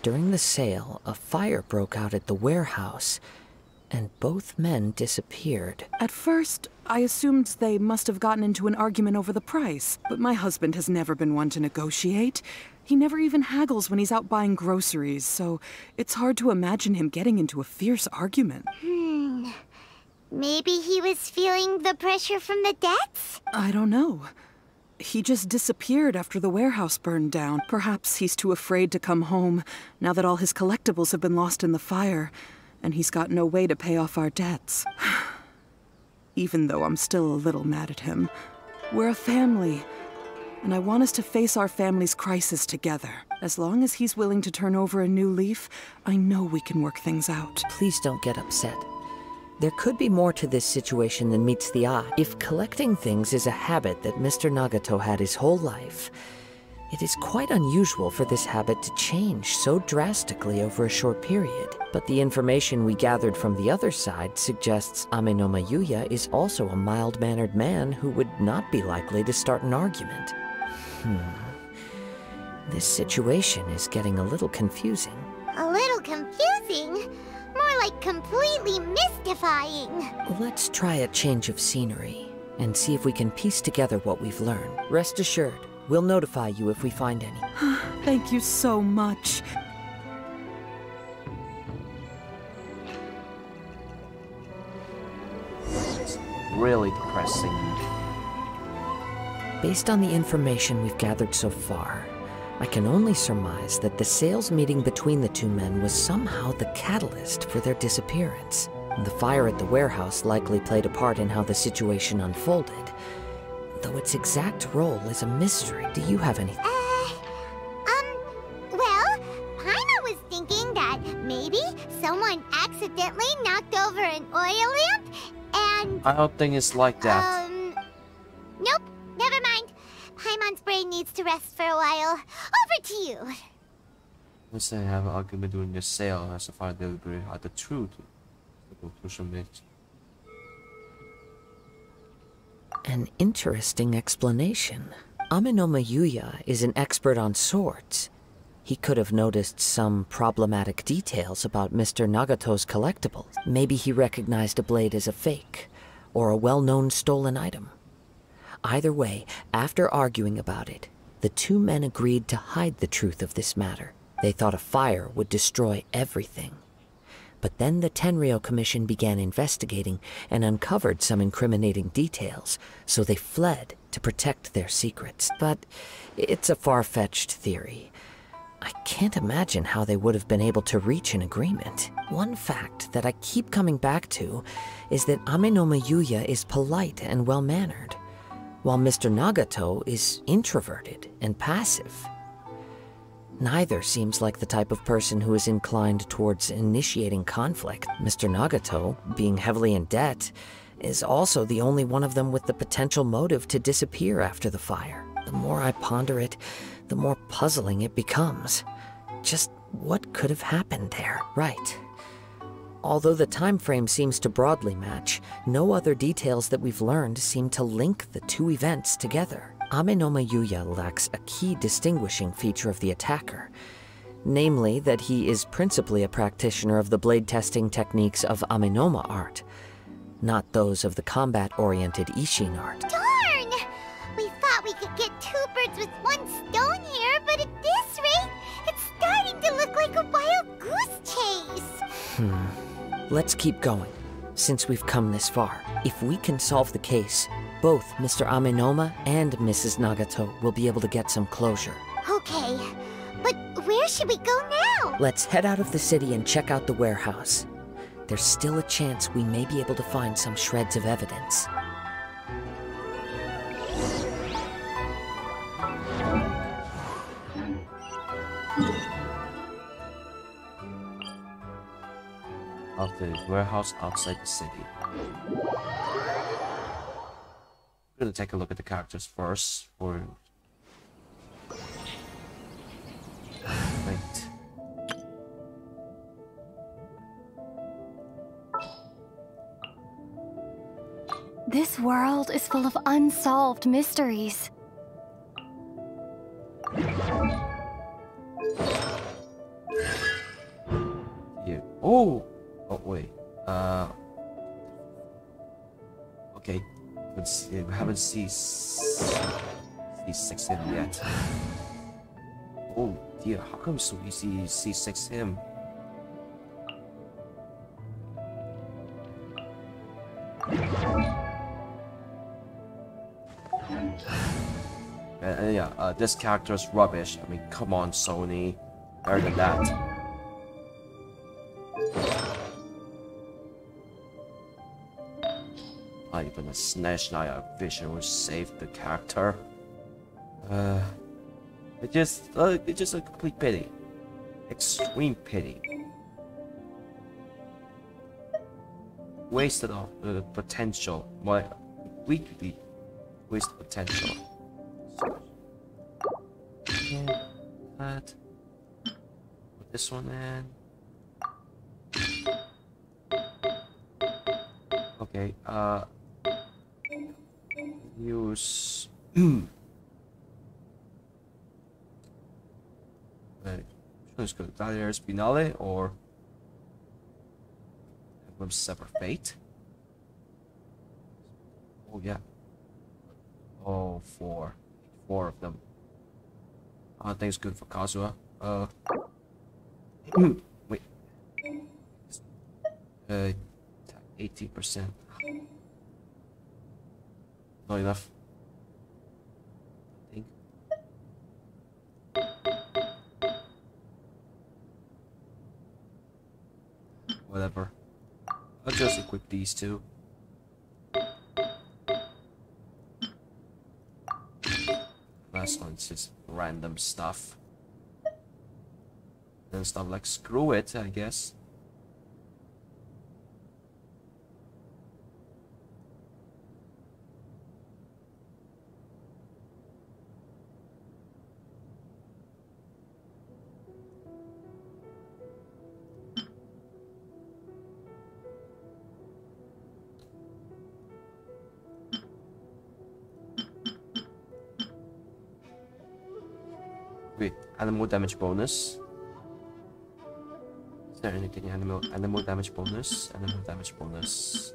During the sale, a fire broke out at the warehouse, and both men disappeared. At first, I assumed they must have gotten into an argument over the price, but my husband has never been one to negotiate. He never even haggles when he's out buying groceries, so it's hard to imagine him getting into a fierce argument. Maybe he was feeling the pressure from the debts? I don't know. He just disappeared after the warehouse burned down. Perhaps he's too afraid to come home, now that all his collectibles have been lost in the fire, and he's got no way to pay off our debts. Even though I'm still a little mad at him. We're a family, and I want us to face our family's crisis together. As long as he's willing to turn over a new leaf, I know we can work things out. Please don't get upset. There could be more to this situation than meets the eye. If collecting things is a habit that Mr. Nagato had his whole life, it is quite unusual for this habit to change so drastically over a short period. But the information we gathered from the other side suggests Amenoma Yuya is also a mild-mannered man who would not be likely to start an argument. This situation is getting a little confusing. A little confusing? More like completely mystifying. Let's try a change of scenery and see if we can piece together what we've learned. Rest assured, we'll notify you if we find any. Thank you so much. It's really depressing. Based on the information we've gathered so far, I can only surmise that the sales meeting between the two men was somehow the catalyst for their disappearance. The fire at the warehouse likely played a part in how the situation unfolded, though its exact role is a mystery. Do you have anything? Well, Paimon was thinking that maybe someone accidentally knocked over an oil lamp and... I don't think it's like that. Nope, never mind. Paimon's brain needs to rest for a while. Over to you. Once they have an argument during the sale, as a fire delivery had the truth. The conclusion makes. An interesting explanation. Amenoma Yuya is an expert on swords. He could have noticed some problematic details about Mr. Nagato's collectibles. Maybe he recognized a blade as a fake, or a well-known stolen item. Either way, after arguing about it, the two men agreed to hide the truth of this matter. They thought a fire would destroy everything. But then the Tenryou Commission began investigating and uncovered some incriminating details, so they fled to protect their secrets. But it's a far-fetched theory. I can't imagine how they would have been able to reach an agreement. One fact that I keep coming back to is that Amenoma Yuya is polite and well-mannered, while Mr. Nagato is introverted and passive. Neither seems like the type of person who is inclined towards initiating conflict. Mr. Nagato, being heavily in debt, is also the only one of them with the potential motive to disappear after the fire. The more I ponder it, the more puzzling it becomes. Just what could have happened there? Right. Although the time frame seems to broadly match, no other details that we've learned seem to link the two events together. Amenoma Yuya lacks a key distinguishing feature of the attacker, namely that he is principally a practitioner of the blade testing techniques of Amenoma art, not those of the combat-oriented Ishin art. Darn! We thought we could get two birds with one stone here, but at this rate, it's starting to look like a wild goose chase. Let's keep going, since we've come this far. If we can solve the case, both Mr. Amenoma and Mrs. Nagato will be able to get some closure. Okay, but where should we go now? Let's head out of the city and check out the warehouse. There's still a chance we may be able to find some shreds of evidence. Of the warehouse outside the city. We're gonna take a look at the characters first. Wait. This world is full of unsolved mysteries. Yeah. Oh, wait. Okay. We haven't seen C6 him yet. Oh dear, how come so easy C6 him? And yeah, this character is rubbish. I mean, come on, Sony. Better than that. Not even a snatch night of vision will save the character. It's just a complete pity. Extreme pity. Wasted of the potential. My completely wasted potential. And that. Put this one in. Okay, use wait, let's go Dahlia's Finale or From Sever Fate. Oh yeah. Oh, four of them. I think it's good for Kazuha. Wait. 80%. Not enough. I think. Whatever. I'll just equip these two. Last one's just random stuff. And stuff like screw it, I guess. Wait, animal damage bonus. Is there anything animal damage bonus? Animal damage bonus.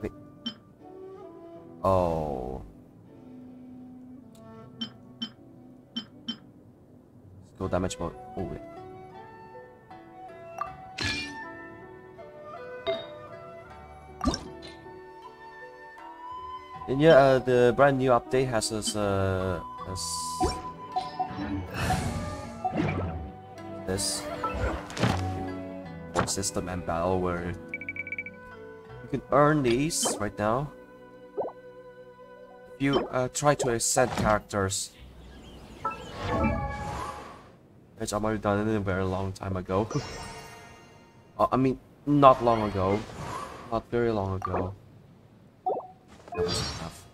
Wait. Oh. Skill damage bonus. Oh wait. And yeah, the brand new update has this system and battle where you can earn these right now. If you try to ascend characters, which I've already done it a very long time ago. I mean, not long ago, not very long ago. That was enough.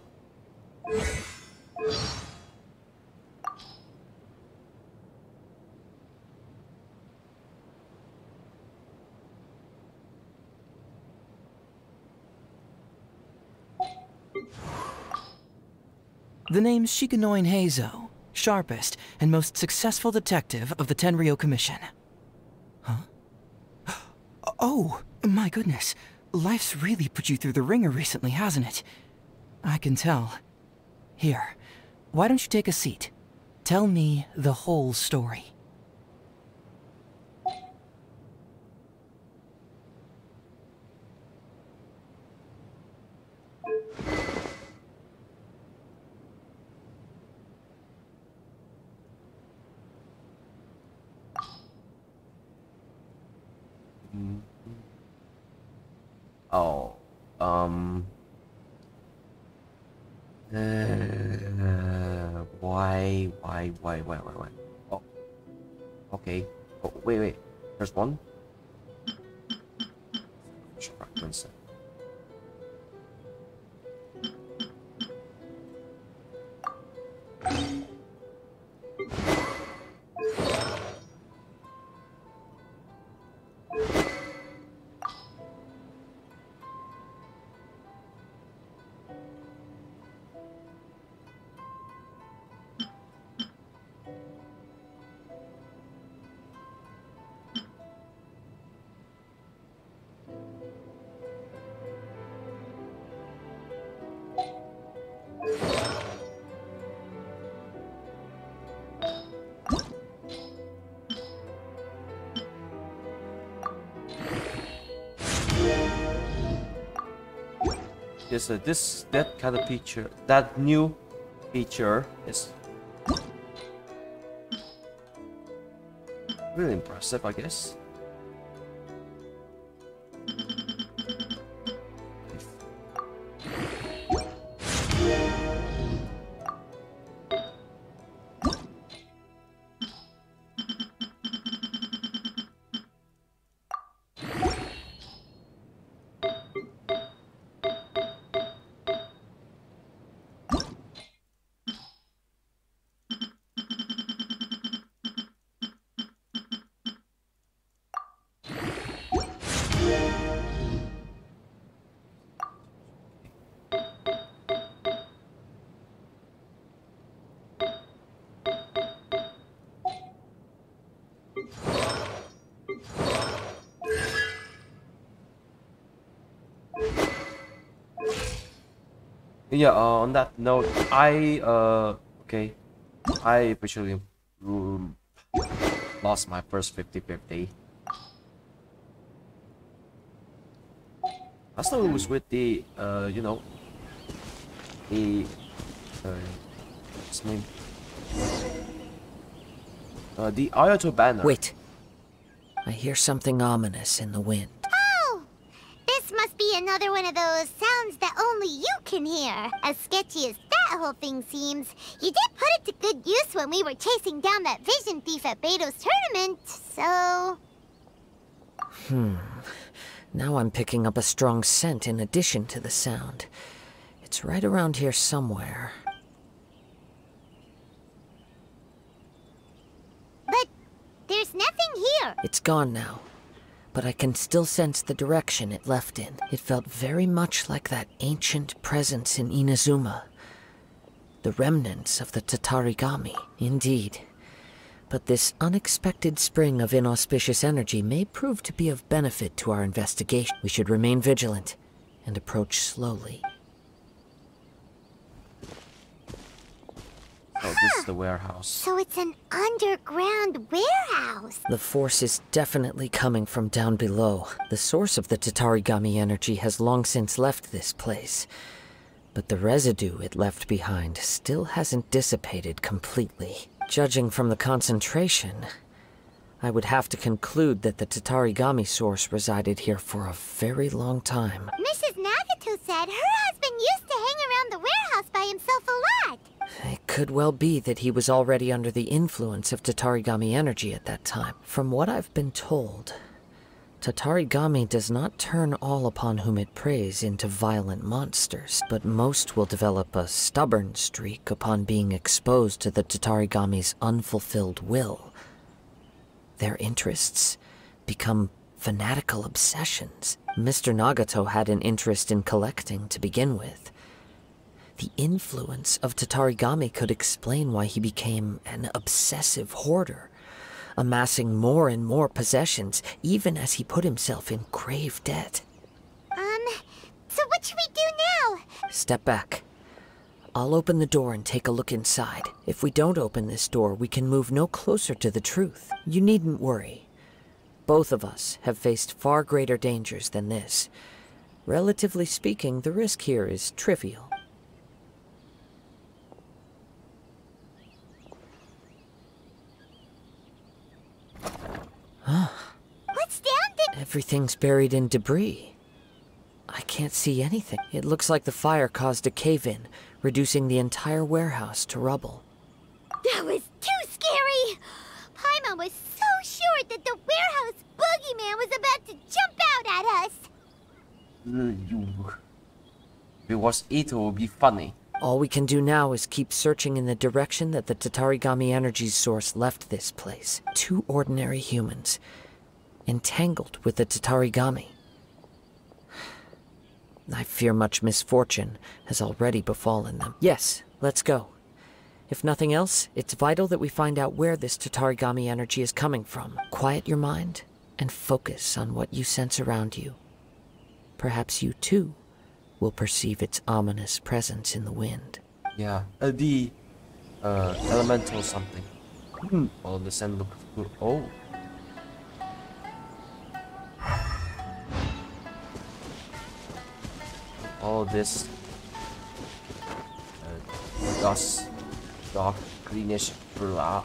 The name's Shikanoin Heizo, sharpest and most successful detective of the Tenryo Commission. Huh? Oh, my goodness. Life's really put you through the ringer recently, hasn't it? I can tell. Here, why don't you take a seat? Tell me the whole story. Oh, why? Oh, okay. Oh, wait. There's one. Fragments. Yes, that kind of feature, that new feature is really impressive, I guess. Yeah, on that note, I officially lost my first 50-50. I thought it was with the you know, the what's his name? The Ayato banner. Wait. I hear something ominous in the wind. Oh! This must be another one of those sounds that only you can hear. As sketchy as that whole thing seems, you did put it to good use when we were chasing down that vision thief at Beto's tournament, so... Now I'm picking up a strong scent in addition to the sound. It's right around here somewhere. But there's nothing here. It's gone now, but I can still sense the direction it left in. It felt very much like that ancient presence in Inazuma. The remnants of the Tatarigami, indeed. But this unexpected spring of inauspicious energy may prove to be of benefit to our investigation. We should remain vigilant and approach slowly. Oh, this is the warehouse. So it's an underground warehouse. The force is definitely coming from down below. The source of the Tatarigami energy has long since left this place. But the residue it left behind still hasn't dissipated completely. Judging from the concentration, I would have to conclude that the Tatarigami source resided here for a very long time. Mrs. Nagato said her husband used to hang around the warehouse by himself a lot. It could well be that he was already under the influence of Tatarigami energy at that time. From what I've been told, Tatarigami does not turn all upon whom it preys into violent monsters, but most will develop a stubborn streak upon being exposed to the Tatarigami's unfulfilled will. Their interests become fanatical obsessions. Mr. Nagato had an interest in collecting to begin with. The influence of Tatarigami could explain why he became an obsessive hoarder, amassing more and more possessions, even as he put himself in grave debt. So what should we do now? Step back. I'll open the door and take a look inside. If we don't open this door, we can move no closer to the truth. You needn't worry. Both of us have faced far greater dangers than this. Relatively speaking, the risk here is trivial. What's down there? Everything's buried in debris. I can't see anything. It looks like the fire caused a cave-in, reducing the entire warehouse to rubble. That was too scary! Paimon was so sure that the warehouse boogeyman was about to jump out at us! If it was it would be funny. All we can do now is keep searching in the direction that the Tatarigami energy's source left this place. Two ordinary humans, entangled with the Tatarigami. I fear much misfortune has already befallen them. Yes, let's go. If nothing else, it's vital that we find out where this Tatarigami energy is coming from. Quiet your mind and focus on what you sense around you. Perhaps you too will perceive its ominous presence in the wind. Yeah, the elemental something. Oh, the scent looks good. Oh. All this dust, dark, greenish cloud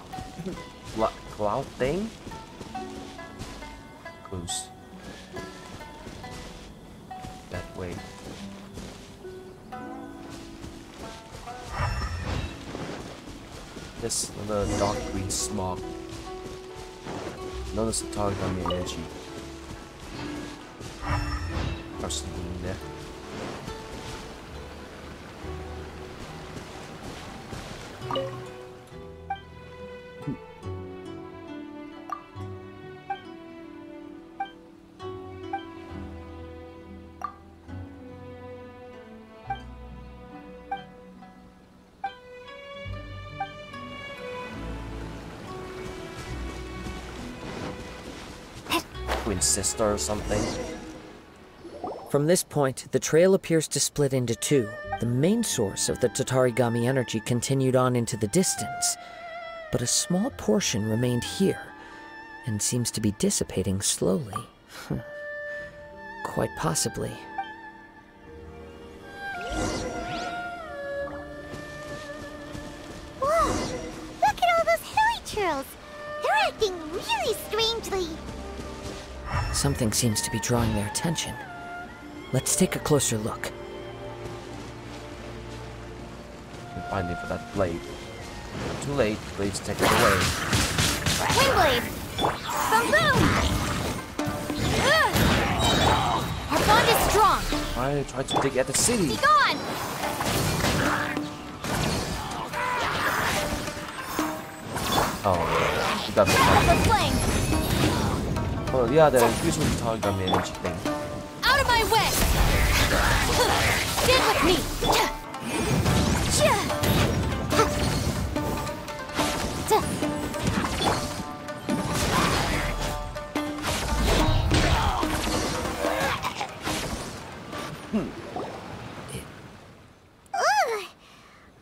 thing. Goes that way. This another dark green smog. Another Tatarigami energy. Person in there. Twin sister or something. From this point, the trail appears to split into two. The main source of the Tatarigami energy continued on into the distance, but a small portion remained here, and seems to be dissipating slowly. Quite possibly. Whoa! Look at all those hilly churls! They're acting really strangely. Something seems to be drawing their attention. Let's take a closer look. Finally for that blade. Too late, blade's taken away. Wind blade! From boom! Our bond is strong! I tried to dig at the city. Be gone! Oh, you got the flame! Oh yeah, the usual Tatarigami energy thing. Out of my way! Stand with me!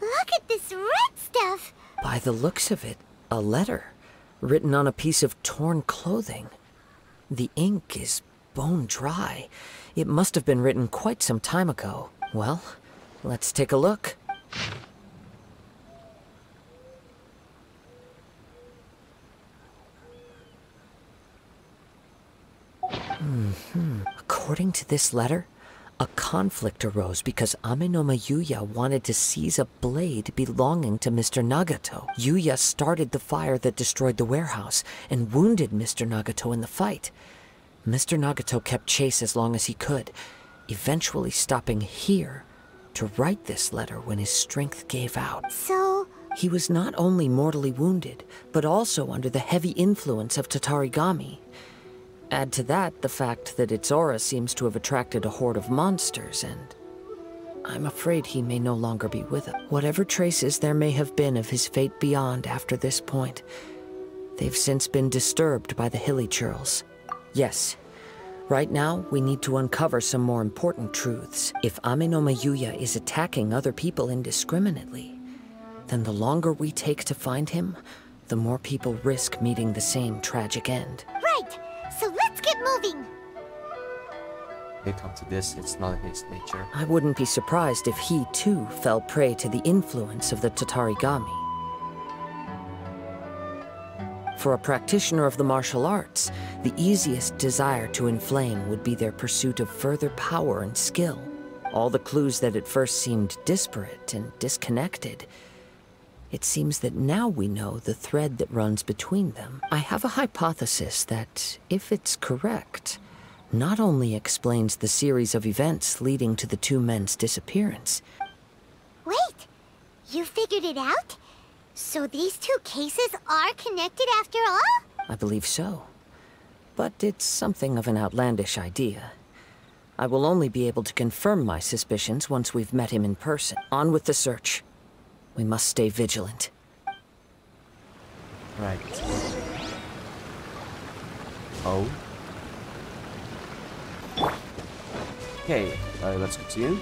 Look at this red stuff! By the looks of it, a letter, written on a piece of torn clothing. The ink is bone dry. It must have been written quite some time ago. Well, let's take a look. According to this letter, a conflict arose because Amenoma Yuya wanted to seize a blade belonging to Mr. Nagato. Yuya started the fire that destroyed the warehouse and wounded Mr. Nagato in the fight. Mr. Nagato kept chase as long as he could, eventually stopping here to write this letter when his strength gave out. So... He was not only mortally wounded, but also under the heavy influence of Tatarigami. Add to that the fact that its aura seems to have attracted a horde of monsters, and I'm afraid he may no longer be with us. Whatever traces there may have been of his fate beyond after this point, they've since been disturbed by the hilly churls. Yes, right now we need to uncover some more important truths. If Amenoma Yuya is attacking other people indiscriminately, then the longer we take to find him, the more people risk meeting the same tragic end. Right! So let's get moving! When it comes to this, it's not his nature. I wouldn't be surprised if he, too, fell prey to the influence of the Tatarigami. For a practitioner of the martial arts, the easiest desire to inflame would be their pursuit of further power and skill. All the clues that at first seemed disparate and disconnected, it seems that now we know the thread that runs between them. I have a hypothesis that, if it's correct, not only explains the series of events leading to the two men's disappearance. Wait! You figured it out? So these two cases are connected after all? I believe so. But it's something of an outlandish idea. I will only be able to confirm my suspicions once we've met him in person. On with the search. We must stay vigilant. Right. Oh. Okay, let's continue.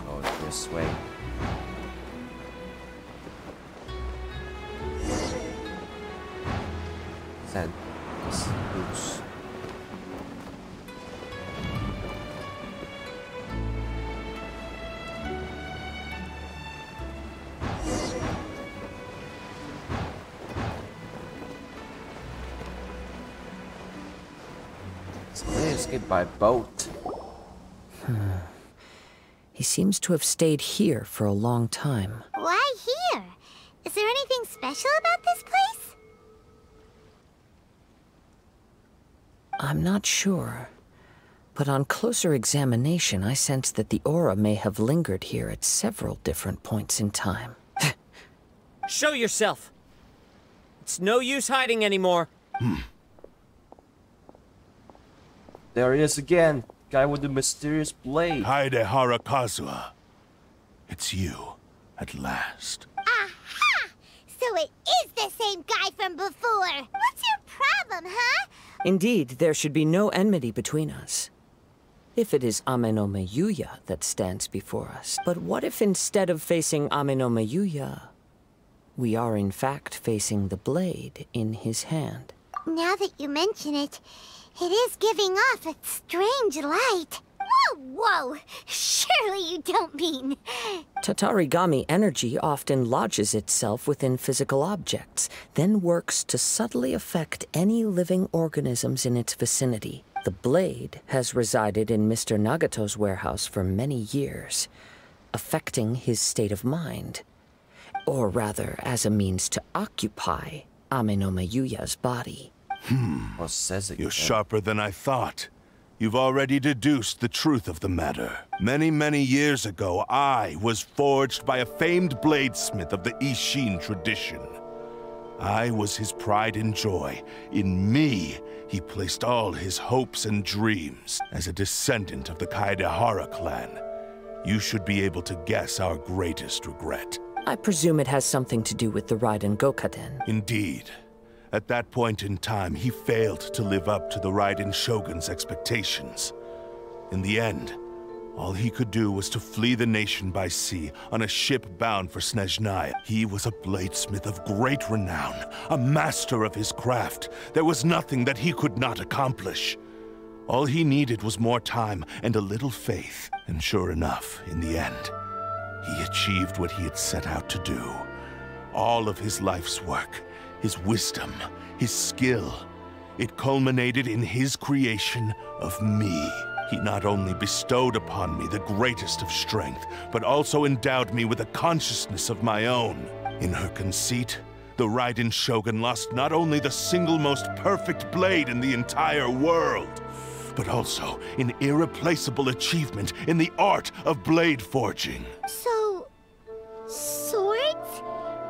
Go this way. Sand is loose. So they escaped by boat. He seems to have stayed here for a long time. Why here? Is there anything special about this place? I'm not sure. But on closer examination, I sense that the aura may have lingered here at several different points in time. Show yourself! It's no use hiding anymore. There he is again. Guy with the mysterious blade. Kaedehara Kazuha. It's you, at last. Aha! So it is the same guy from before! What's your problem, huh? Indeed, there should be no enmity between us. If it is Ame no Miyuya that stands before us. But what if instead of facing Ame no Miyuya, we are in fact facing the blade in his hand? Now that you mention it, it is giving off a strange light. Whoa! Surely you don't mean... Tatarigami energy often lodges itself within physical objects, then works to subtly affect any living organisms in its vicinity. The blade has resided in Mr. Nagato's warehouse for many years, affecting his state of mind. Or rather, as a means to occupy Ame no Miyuya's body. What says it? You're sharper than I thought. You've already deduced the truth of the matter. Many, many years ago, I was forged by a famed bladesmith of the Ishin tradition. I was his pride and joy. In me, he placed all his hopes and dreams. As a descendant of the Kaedehara clan, you should be able to guess our greatest regret. I presume it has something to do with the Raiden Gokaden. Indeed. At that point in time, he failed to live up to the Raiden Shogun's expectations. In the end, all he could do was to flee the nation by sea on a ship bound for Snezhnaya. He was a bladesmith of great renown, a master of his craft. There was nothing that he could not accomplish. All he needed was more time and a little faith. And sure enough, in the end, he achieved what he had set out to do. All of his life's work, his wisdom, his skill, it culminated in his creation of me. He not only bestowed upon me the greatest of strength, but also endowed me with a consciousness of my own. In her conceit, the Raiden Shogun lost not only the single most perfect blade in the entire world, but also an irreplaceable achievement in the art of blade forging. So... swords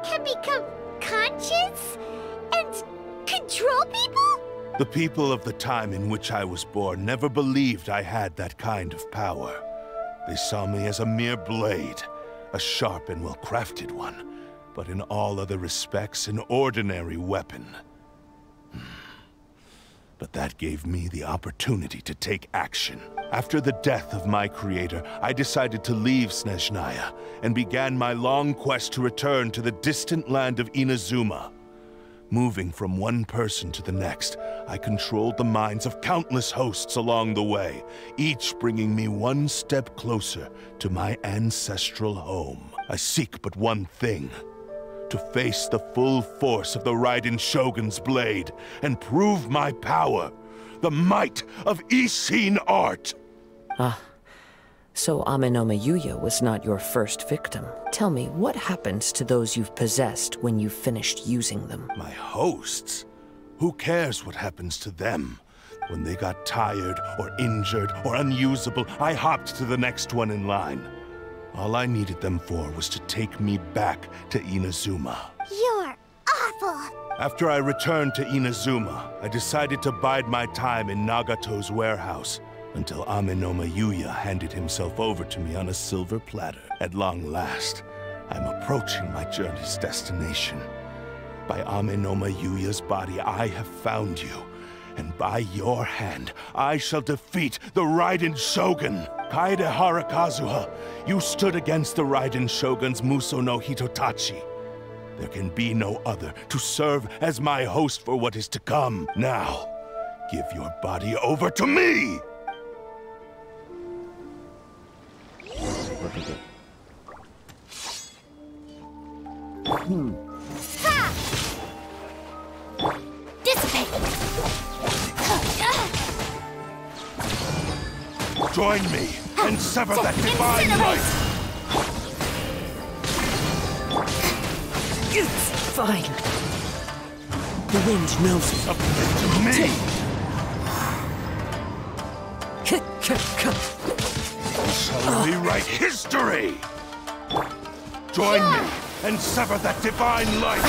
can become conscious and control people? The people of the time in which I was born never believed I had that kind of power. They saw me as a mere blade, a sharp and well-crafted one, but in all other respects an ordinary weapon. But that gave me the opportunity to take action. After the death of my creator, I decided to leave Snezhnaya and began my long quest to return to the distant land of Inazuma. Moving from one person to the next, I controlled the minds of countless hosts along the way, each bringing me one step closer to my ancestral home. I seek but one thing: to face the full force of the Raiden Shogun's blade and prove my power, the might of Ishin art. So Ame no Miyuya was not your first victim. Tell me, what happens to those you've possessed when you've finished using them? My hosts? Who cares what happens to them? When they got tired or injured or unusable, I hopped to the next one in line. All I needed them for was to take me back to Inazuma. You're awful! After I returned to Inazuma, I decided to bide my time in Nagato's warehouse until Ame no Miyuya handed himself over to me on a silver platter. At long last, I'm approaching my journey's destination. By Ame no Miyuya's body, I have found you. And by your hand, I shall defeat the Raiden Shogun! Kaedehara Kazuha, you stood against the Raiden Shogun's Muso no Hitotachi. There can be no other to serve as my host for what is to come. Now, give your body over to me! Dissipate! Join me and sever that divine light! Fine. The wind knows it. Submit to me! Shall rewrite history! Join me and sever that divine light!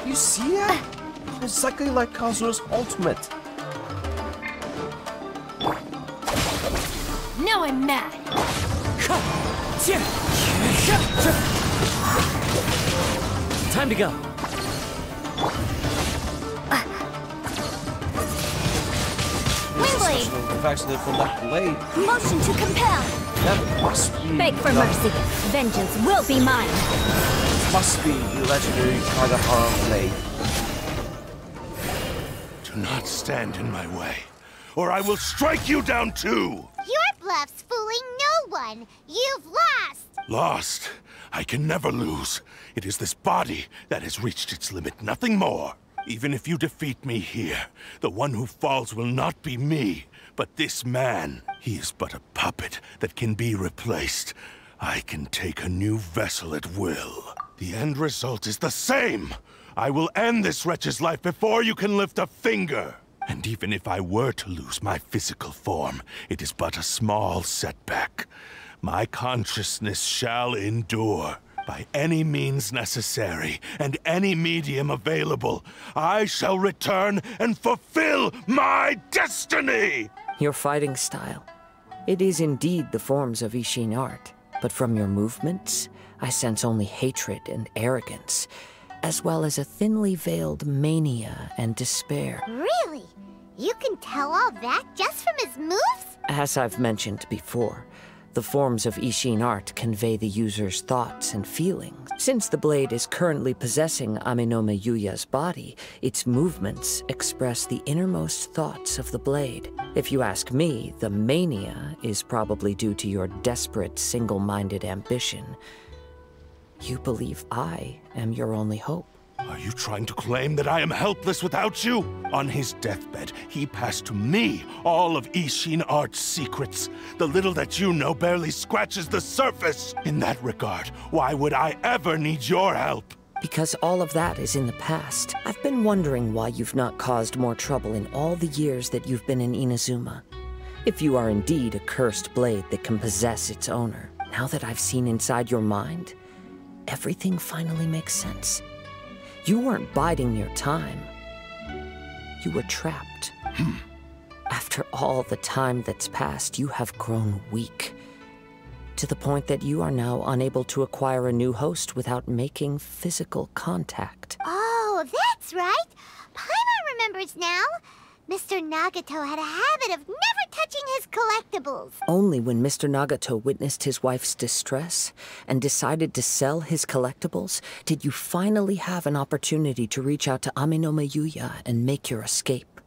You see that? Exactly like Kazuha's ultimate. Now I'm mad. Time to go. Blade. Actually, from that blade. Motion to compel. That must be. Beg for mercy. Vengeance will be mine. Must be the legendary Kaedehara Blade. Do not stand in my way, or I will strike you down too! Your bluff's fooling no one. You've lost. Lost? I can never lose. It is this body that has reached its limit, nothing more. Even if you defeat me here, the one who falls will not be me, but this man. He is but a puppet that can be replaced. I can take a new vessel at will. The end result is the same! I will end this wretch's life before you can lift a finger! And even if I were to lose my physical form, it is but a small setback. My consciousness shall endure. By any means necessary, and any medium available, I shall return and fulfill my destiny! Your fighting style. It is indeed the forms of Ishin art, but from your movements, I sense only hatred and arrogance, as well as a thinly veiled mania and despair. Really? You can tell all that just from his moves? As I've mentioned before, the forms of Ishin art convey the user's thoughts and feelings. Since the blade is currently possessing Aminome Yuya's body, its movements express the innermost thoughts of the blade. If you ask me, the mania is probably due to your desperate, single-minded ambition. You believe I am your only hope. Are you trying to claim that I am helpless without you? On his deathbed, he passed to me all of Ishin Art's secrets. The little that you know barely scratches the surface. In that regard, why would I ever need your help? Because all of that is in the past. I've been wondering why you've not caused more trouble in all the years that you've been in Inazuma. If you are indeed a cursed blade that can possess its owner, now that I've seen inside your mind, everything finally makes sense. You weren't biding your time. You were trapped. After all the time that's passed, you have grown weak. To the point that you are now unable to acquire a new host without making physical contact. Oh, that's right. Paimon remembers now. Mr. Nagato had a habit of never touching his collectibles. Only when Mr. Nagato witnessed his wife's distress and decided to sell his collectibles did you finally have an opportunity to reach out to Aminome Yuya and make your escape.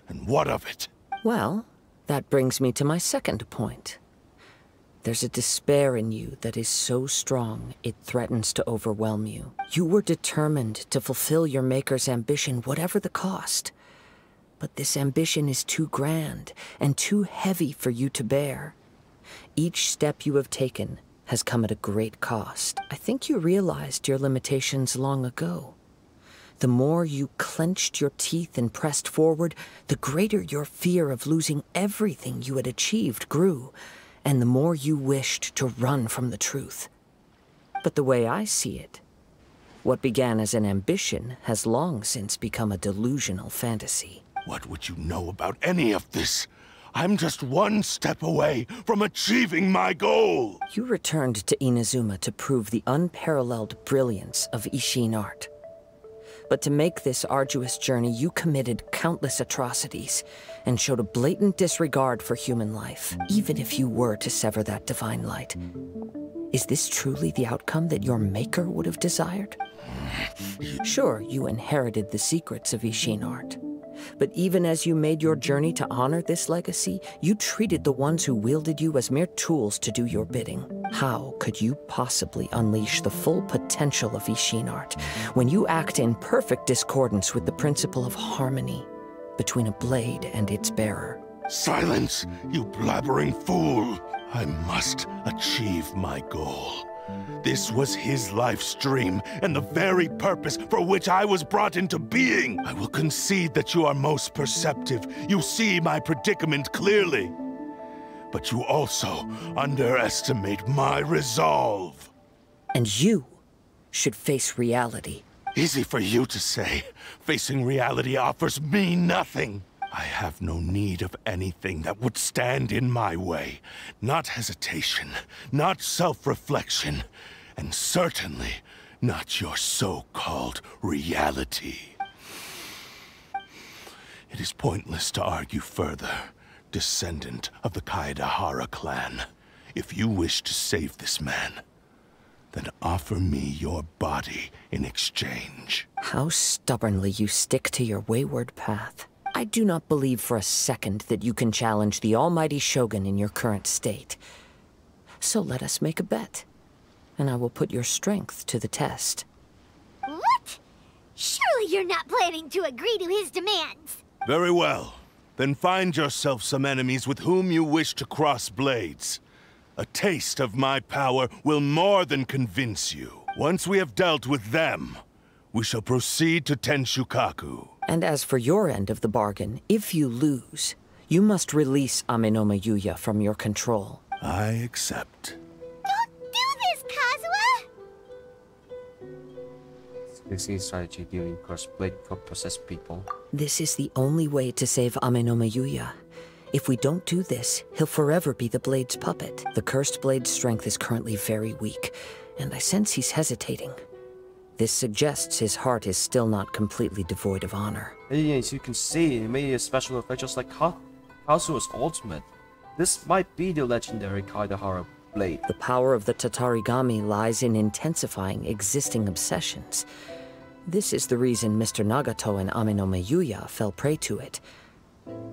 And what of it? Well, that brings me to my second point. There's a despair in you that is so strong it threatens to overwhelm you. You were determined to fulfill your maker's ambition, whatever the cost. But this ambition is too grand and too heavy for you to bear. Each step you have taken has come at a great cost. I think you realized your limitations long ago. The more you clenched your teeth and pressed forward, the greater your fear of losing everything you had achieved grew, and the more you wished to run from the truth. But the way I see it, what began as an ambition has long since become a delusional fantasy. What would you know about any of this? I'm just one step away from achieving my goal! You returned to Inazuma to prove the unparalleled brilliance of Ishin art. But to make this arduous journey, you committed countless atrocities and showed a blatant disregard for human life, even if you were to sever that divine light. Is this truly the outcome that your maker would have desired? Sure, you inherited the secrets of Ishin art. But even as you made your journey to honor this legacy, you treated the ones who wielded you as mere tools to do your bidding. How could you possibly unleash the full potential of Ishin art when you act in perfect discordance with the principle of harmony between a blade and its bearer? Silence, you blabbering fool! I must achieve my goal. This was his life's dream, and the very purpose for which I was brought into being. I will concede that you are most perceptive. You see my predicament clearly. But you also underestimate my resolve. And you should face reality. Easy for you to say. Facing reality offers me nothing. I have no need of anything that would stand in my way. Not hesitation, not self-reflection, and certainly not your so-called reality. It is pointless to argue further, descendant of the Kaedehara clan. If you wish to save this man, then offer me your body in exchange. How stubbornly you stick to your wayward path. I do not believe for a second that you can challenge the almighty Shogun in your current state. So let us make a bet, and I will put your strength to the test. What? Surely you're not planning to agree to his demands. Very well. Then find yourself some enemies with whom you wish to cross blades. A taste of my power will more than convince you. Once we have dealt with them, we shall proceed to Tenshukaku. And as for your end of the bargain, if you lose, you must release Amenoma Yuya from your control. I accept. Don't do this, Kazuha! This is strategy dealing crossblade for possessed people. This is the only way to save Amenoma Yuya. If we don't do this, he'll forever be the Blade's puppet. The cursed Blade's strength is currently very weak, and I sense he's hesitating. This suggests his heart is still not completely devoid of honor. And as you can see, it made a special effect just like Kazuha's ultimate. This might be the legendary Kaedehara Blade. The power of the Tatarigami lies in intensifying existing obsessions. This is the reason Mr. Nagato and Amenoma Yuya fell prey to it.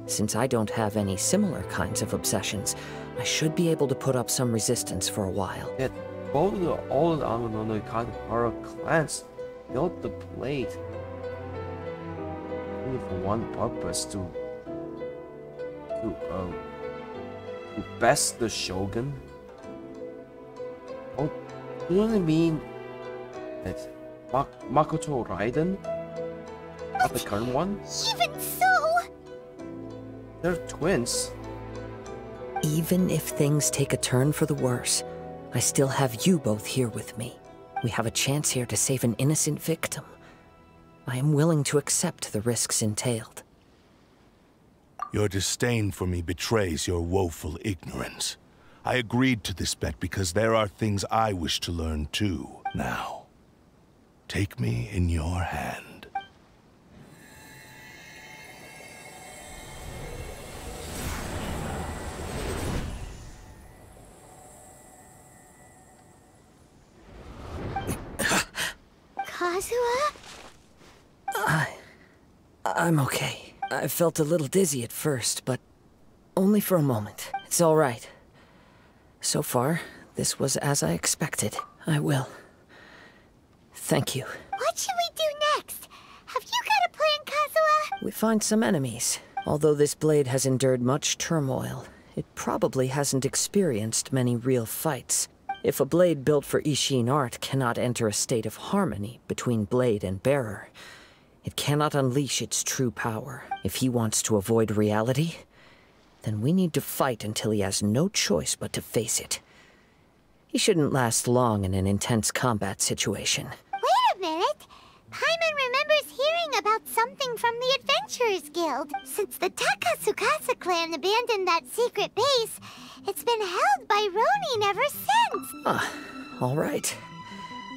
Since I don't have any similar kinds of obsessions, I should be able to put up some resistance for a while. Yet, both of the old Amenoma Kaedehara clans built the blade only for one purpose, to best the Shogun. Oh, doesn't it mean that Makoto Raiden, not the current one? Even so! They're twins. Even if things take a turn for the worse, I still have you both here with me. We have a chance here to save an innocent victim. I am willing to accept the risks entailed. Your disdain for me betrays your woeful ignorance. I agreed to this bet because there are things I wish to learn too. Now, take me in your hand. Kazuha? I'm okay. I felt a little dizzy at first, but only for a moment. It's all right. So far, this was as I expected. I will. Thank you. What should we do next? Have you got a plan, Kazuha? We find some enemies. Although this blade has endured much turmoil, it probably hasn't experienced many real fights. If a blade built for Ishin art cannot enter a state of harmony between blade and bearer, it cannot unleash its true power. If he wants to avoid reality, then we need to fight until he has no choice but to face it. He shouldn't last long in an intense combat situation. Wait a minute! Paimon remembers hearing about something from the Adventurers Guild. Since the Takasukasa clan abandoned that secret base, it's been held by Ronin ever since. All right.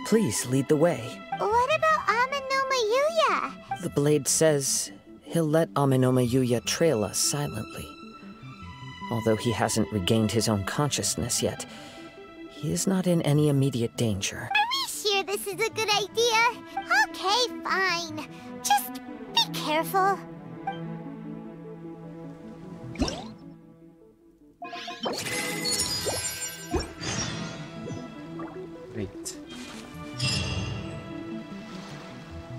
Please lead the way. What about Amenoma Yuya? The blade says he'll let Amenoma Yuya trail us silently. Although he hasn't regained his own consciousness yet, he is not in any immediate danger. Are we sure this is a good idea? Okay, fine. Just be careful. Great.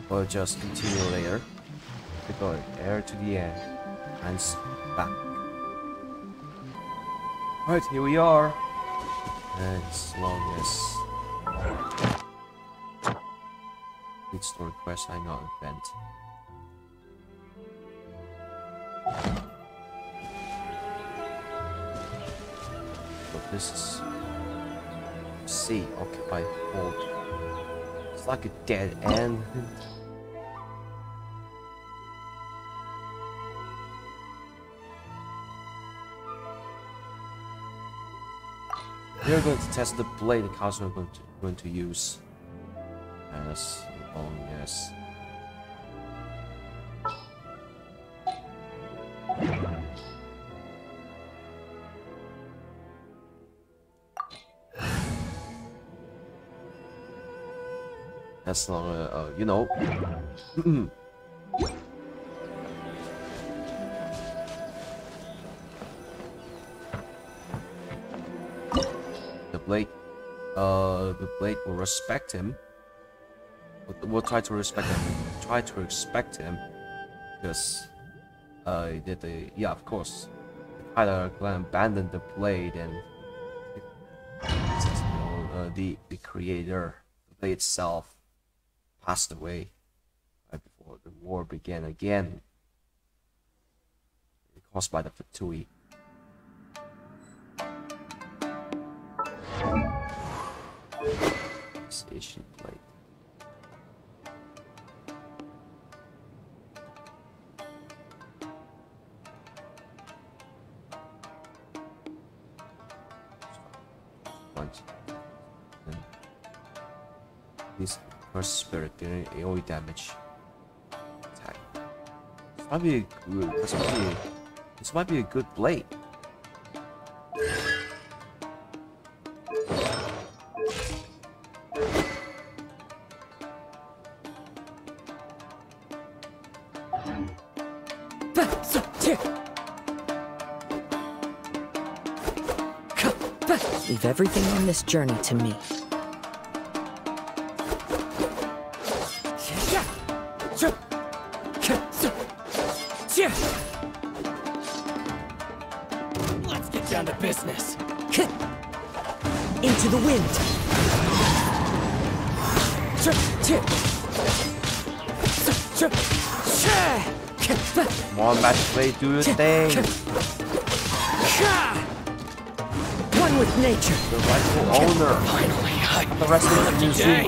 We'll just continue later. We go air to the end. And back. Alright, here we are. And as long as complete story quest, I know event. But this is C, occupy, hold. It's like a dead end. We're going to test the blade the Kazuha are going to use. As long as As long as, you know. The blade will respect him. We'll try to respect him. Try to respect him, because he did the, yeah, of course. Kaedehara clan abandoned the blade, and the creator, the blade itself, passed away right before the war began again, caused by the Fatui. This Asian blade. This first spirit doing AoE damage. Attack. This might be a good. This might be a good blade. Leave everything on this journey to me. Let's get down to business. Into the wind. Come on, Match Blade, do your thing. One with nature. The rightful owner. Finally, The rest of the museum.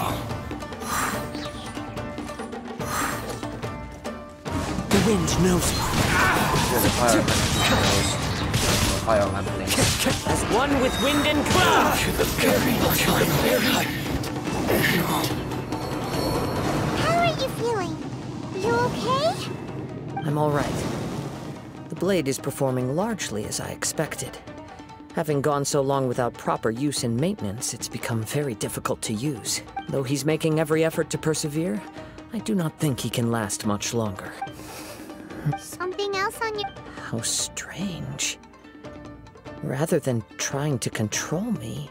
The wind knows. Fire lamp. As one with wind and cloud. How are you feeling? You okay? I'm all right. The blade is performing largely as I expected. Having gone so long without proper use and maintenance, it's become very difficult to use. Though he's making every effort to persevere, I do not think he can last much longer. Something else on your... How strange. Rather than trying to control me,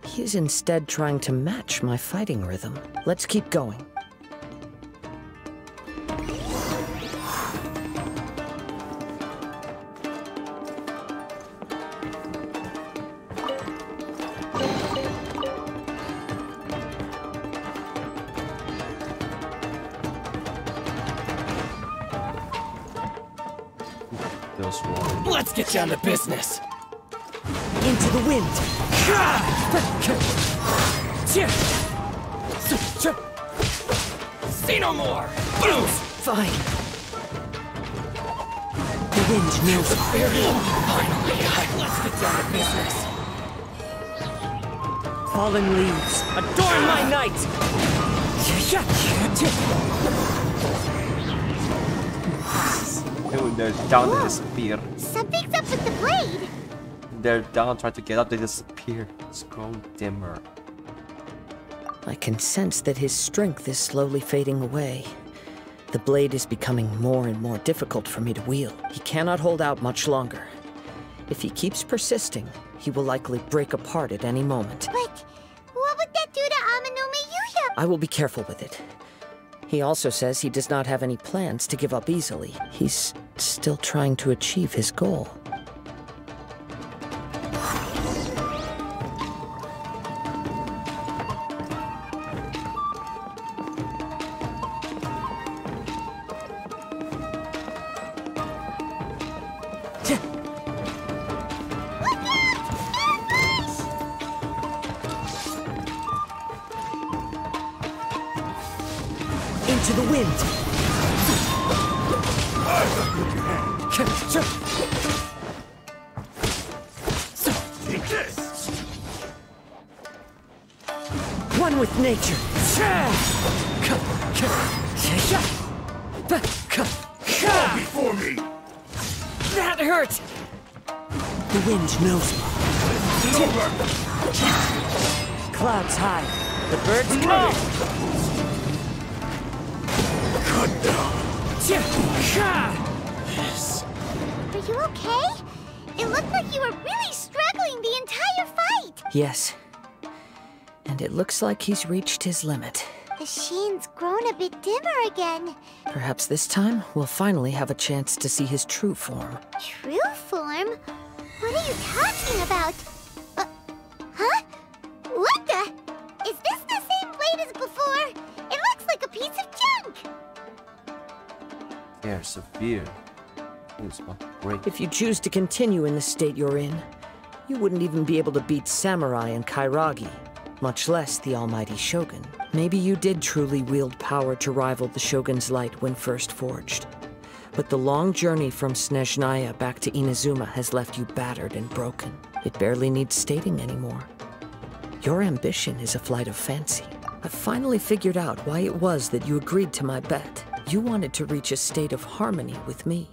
he is instead trying to match my fighting rhythm. Let's keep going. Let's get down to business. Into the wind. See no more. Boom. Fine. The wind knows. Finally, let's get down to business. Fallen leaves. Adorn my night. They're down to disappear. Something's up with the blade. They're down trying to get up, they disappear. It's grown dimmer. I can sense that his strength is slowly fading away. The blade is becoming more and more difficult for me to wield. He cannot hold out much longer. If he keeps persisting, he will likely break apart at any moment. But what would that do to Amanome Yuya? I will be careful with it. He also says he does not have any plans to give up easily. He's still trying to achieve his goal. Into the wind. One with nature. Fall before me! That hurt. The wind knows me. Clouds high. The birds come. Cut down. Yes. Are you okay? It looked like you were really struggling the entire fight. Yes. And it looks like he's reached his limit. The sheen's grown a bit dimmer again. Perhaps this time, we'll finally have a chance to see his true form. True form? What are you talking about? Huh? What the? Is this the same blade as before? It looks like a piece of junk! They're severe. It's not great. If you choose to continue in the state you're in, you wouldn't even be able to beat Samurai and Kairagi, much less the almighty Shogun. Maybe you did truly wield power to rival the Shogun's light when first forged. But the long journey from Snezhnaya back to Inazuma has left you battered and broken. It barely needs stating anymore. Your ambition is a flight of fancy. I've finally figured out why it was that you agreed to my bet. You wanted to reach a state of harmony with me.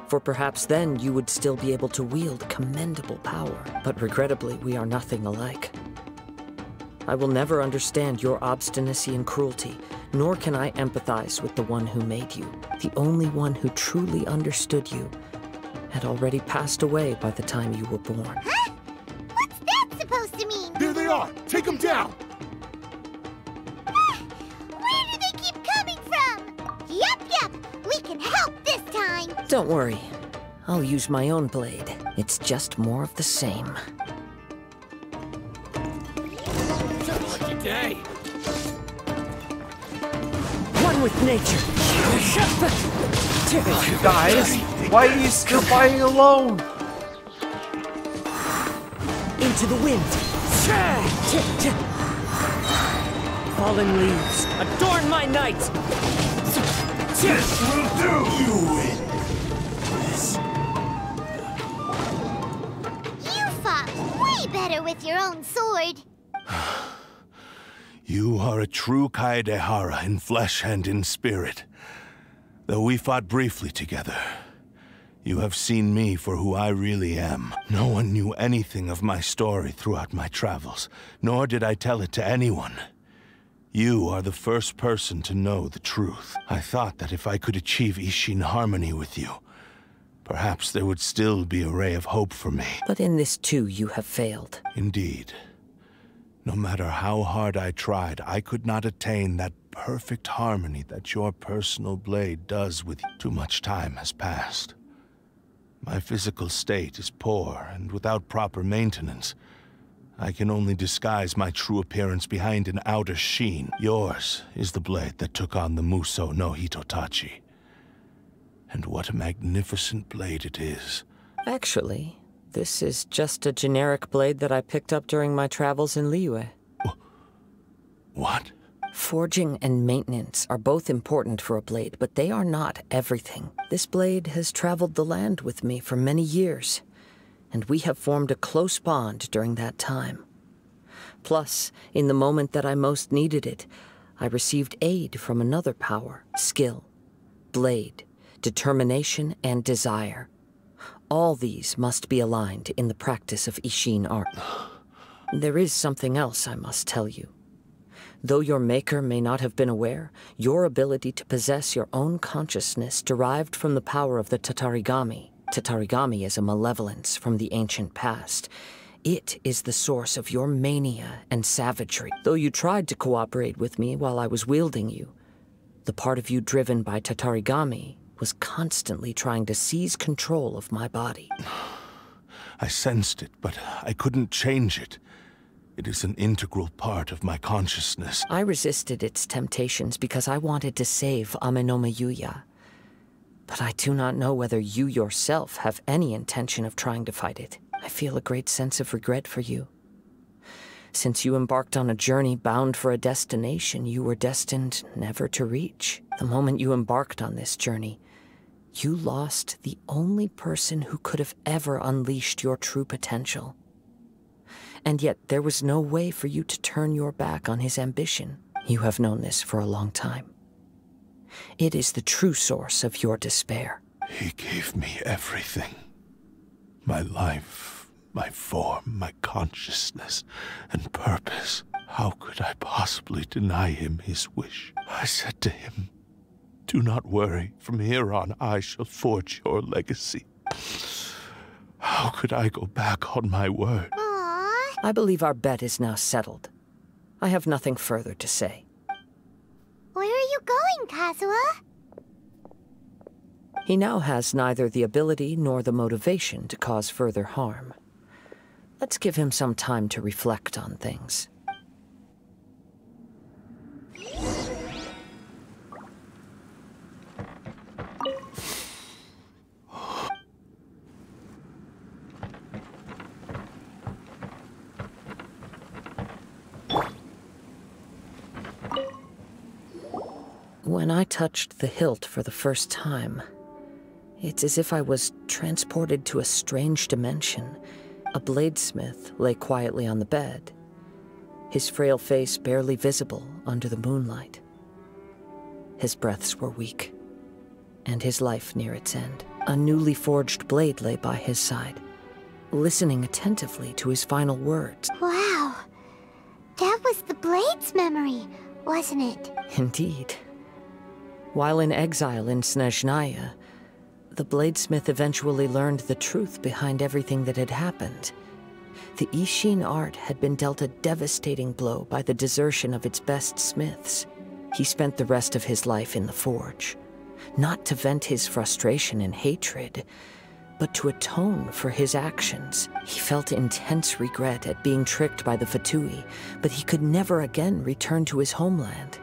For perhaps then you would still be able to wield commendable power. But regrettably, we are nothing alike. I will never understand your obstinacy and cruelty, nor can I empathize with the one who made you. The only one who truly understood you had already passed away by the time you were born. Huh? What's that supposed to mean? There they are! Take them down! Where do they keep coming from? Yup, we can help this time. Don't worry. I'll use my own blade. It's just more of the same. Day. One with nature. Guys, why are you still fighting alone? Into the wind. Fallen leaves, adorn my night. This will do. You win. You fought way better with your own sword. You are a true Kaedehara in flesh and in spirit. Though we fought briefly together, you have seen me for who I really am. No one knew anything of my story throughout my travels, nor did I tell it to anyone. You are the first person to know the truth. I thought that if I could achieve Ishin harmony with you, perhaps there would still be a ray of hope for me. But in this too, you have failed. Indeed. No matter how hard I tried, I could not attain that perfect harmony that your personal blade does with you. Too much time has passed. My physical state is poor, and without proper maintenance, I can only disguise my true appearance behind an outer sheen. Yours is the blade that took on the Muso no Hitotachi. And what a magnificent blade it is. Actually, this is just a generic blade that I picked up during my travels in Liyue. What? Forging and maintenance are both important for a blade, but they are not everything. This blade has traveled the land with me for many years, and we have formed a close bond during that time. Plus, in the moment that I most needed it, I received aid from another power: skill, blade, determination, and desire. All these must be aligned in the practice of Ishin art. There is something else I must tell you. Though your maker may not have been aware, your ability to possess your own consciousness derived from the power of the Tatarigami. Tatarigami is a malevolence from the ancient past. It is the source of your mania and savagery. Though you tried to cooperate with me while I was wielding you, the part of you driven by Tatarigami was constantly trying to seize control of my body. I sensed it, but I couldn't change it. It is an integral part of my consciousness. I resisted its temptations because I wanted to save Amenoma Yuya. But I do not know whether you yourself have any intention of trying to fight it. I feel a great sense of regret for you. Since you embarked on a journey bound for a destination you were destined never to reach. The moment you embarked on this journey, you lost the only person who could have ever unleashed your true potential. And yet there was no way for you to turn your back on his ambition. You have known this for a long time. It is the true source of your despair. He gave me everything. My life, my form, my consciousness, and purpose. How could I possibly deny him his wish? I said to him, "Do not worry. From here on, I shall forge your legacy." How could I go back on my word? Aww. I believe our bet is now settled. I have nothing further to say. Where are you going, Kazuha? He now has neither the ability nor the motivation to cause further harm. Let's give him some time to reflect on things. When I touched the hilt for the first time, it's as if I was transported to a strange dimension. A bladesmith lay quietly on the bed, his frail face barely visible under the moonlight. His breaths were weak, and his life near its end. A newly forged blade lay by his side, listening attentively to his final words. Wow. That was the Blade's memory, wasn't it? Indeed. While in exile in Snezhnaya, the bladesmith eventually learned the truth behind everything that had happened. The Ishin art had been dealt a devastating blow by the desertion of its best smiths. He spent the rest of his life in the forge, not to vent his frustration and hatred, but to atone for his actions. He felt intense regret at being tricked by the Fatui, but he could never again return to his homeland.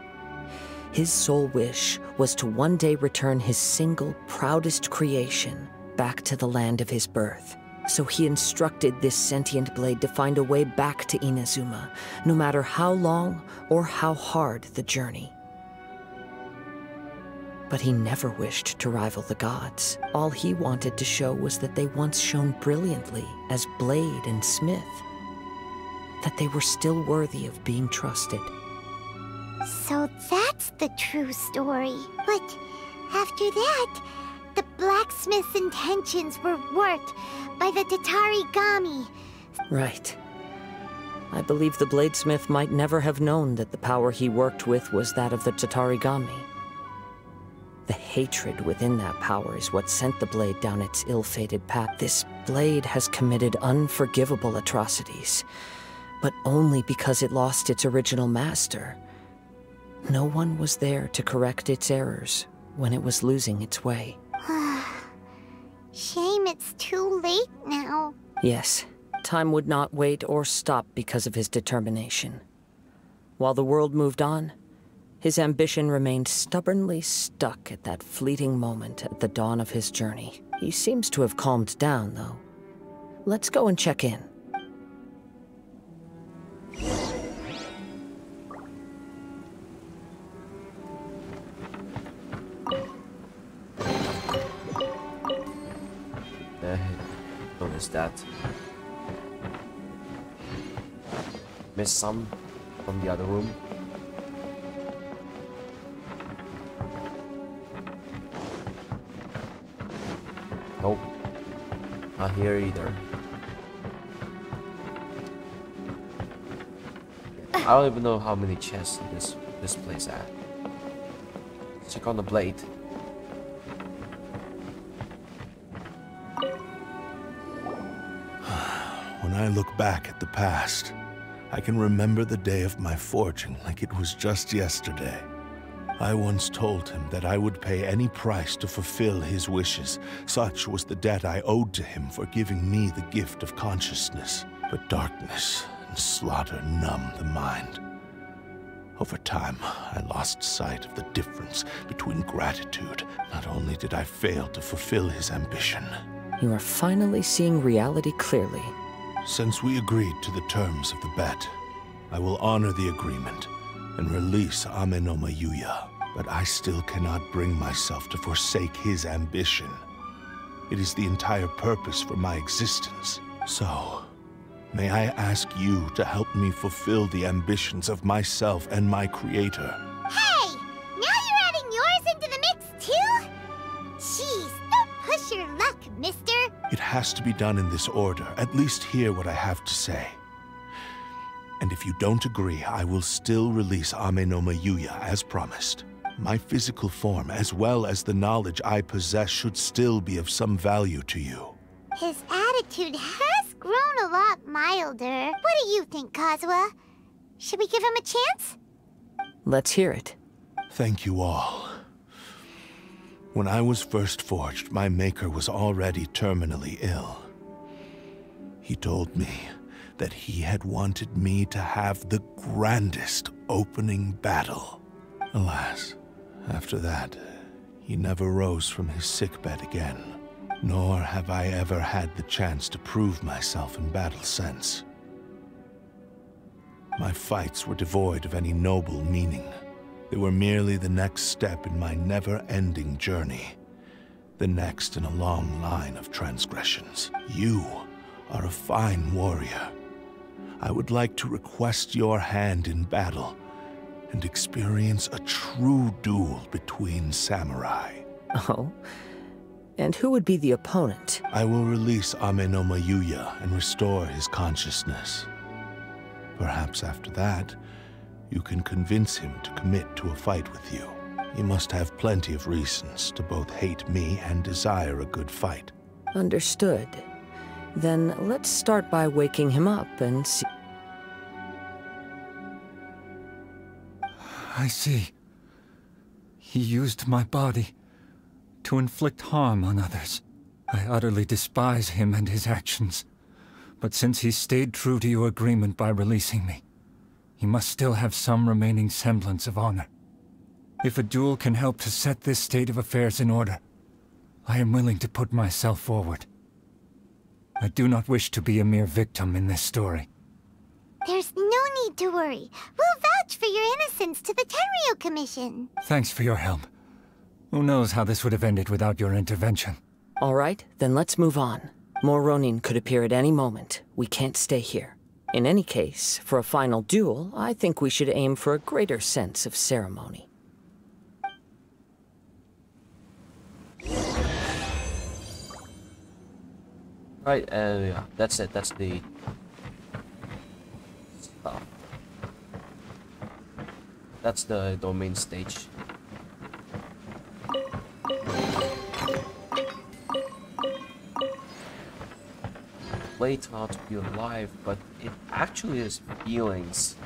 His sole wish was to one day return his single, proudest creation back to the land of his birth. So he instructed this sentient blade to find a way back to Inazuma, no matter how long or how hard the journey. But he never wished to rival the gods. All he wanted to show was that they once shone brilliantly as blade and smith, that they were still worthy of being trusted. So that's the true story. But after that, the blacksmith's intentions were worked by the Tatarigami. Right. I believe the bladesmith might never have known that the power he worked with was that of the Tatarigami. The hatred within that power is what sent the blade down its ill-fated path. This blade has committed unforgivable atrocities, but only because it lost its original master. No one was there to correct its errors when it was losing its way. Shame it's too late now. Yes, time would not wait or stop because of his determination. While the world moved on, his ambition remained stubbornly stuck at that fleeting moment at the dawn of his journey. He seems to have calmed down, though. Let's go and check in. Notice that. Missed some from the other room. Nope. Not here either. I don't even know how many chests this place at. Check on the blade. When I look back at the past, I can remember the day of my forging like it was just yesterday. I once told him that I would pay any price to fulfill his wishes. Such was the debt I owed to him for giving me the gift of consciousness. But darkness and slaughter numbed the mind. Over time, I lost sight of the difference between gratitude. Not only did I fail to fulfill his ambition. You are finally seeing reality clearly. Since we agreed to the terms of the bet, I will honor the agreement and release Amenoma Yuya. But I still cannot bring myself to forsake his ambition. It is the entire purpose for my existence. So, may I ask you to help me fulfill the ambitions of myself and my creator? Hey! Now you're adding yours into the mix too? Jeez, don't push your luck, mister. It has to be done in this order. At least hear what I have to say. And if you don't agree, I will still release Ame no Mayuya as promised. My physical form, as well as the knowledge I possess, should still be of some value to you. His attitude has grown a lot milder. What do you think, Kazuha? Should we give him a chance? Let's hear it. Thank you all. When I was first forged, my maker was already terminally ill. He told me that he had wanted me to have the grandest opening battle. Alas, after that, he never rose from his sickbed again. Nor have I ever had the chance to prove myself in battle since. My fights were devoid of any noble meaning. They were merely the next step in my never-ending journey. The next in a long line of transgressions. You are a fine warrior. I would like to request your hand in battle and experience a true duel between samurai. Oh? And who would be the opponent? I will release Ame no Mayuya and restore his consciousness. Perhaps after that, you can convince him to commit to a fight with you. He must have plenty of reasons to both hate me and desire a good fight. Understood. Then let's start by waking him up and see... I see. He used my body to inflict harm on others. I utterly despise him and his actions. But since he stayed true to your agreement by releasing me, he must still have some remaining semblance of honor. If a duel can help to set this state of affairs in order, I am willing to put myself forward. I do not wish to be a mere victim in this story. There's no need to worry. We'll vouch for your innocence to the Tenryo Commission. Thanks for your help. Who knows how this would have ended without your intervention. All right, then let's move on. More Ronin could appear at any moment. We can't stay here. In any case, for a final duel, I think we should aim for a greater sense of ceremony. Right, yeah, that's it. That's the stuff. That's the domain stage. Blade thought to be alive, but it actually has feelings.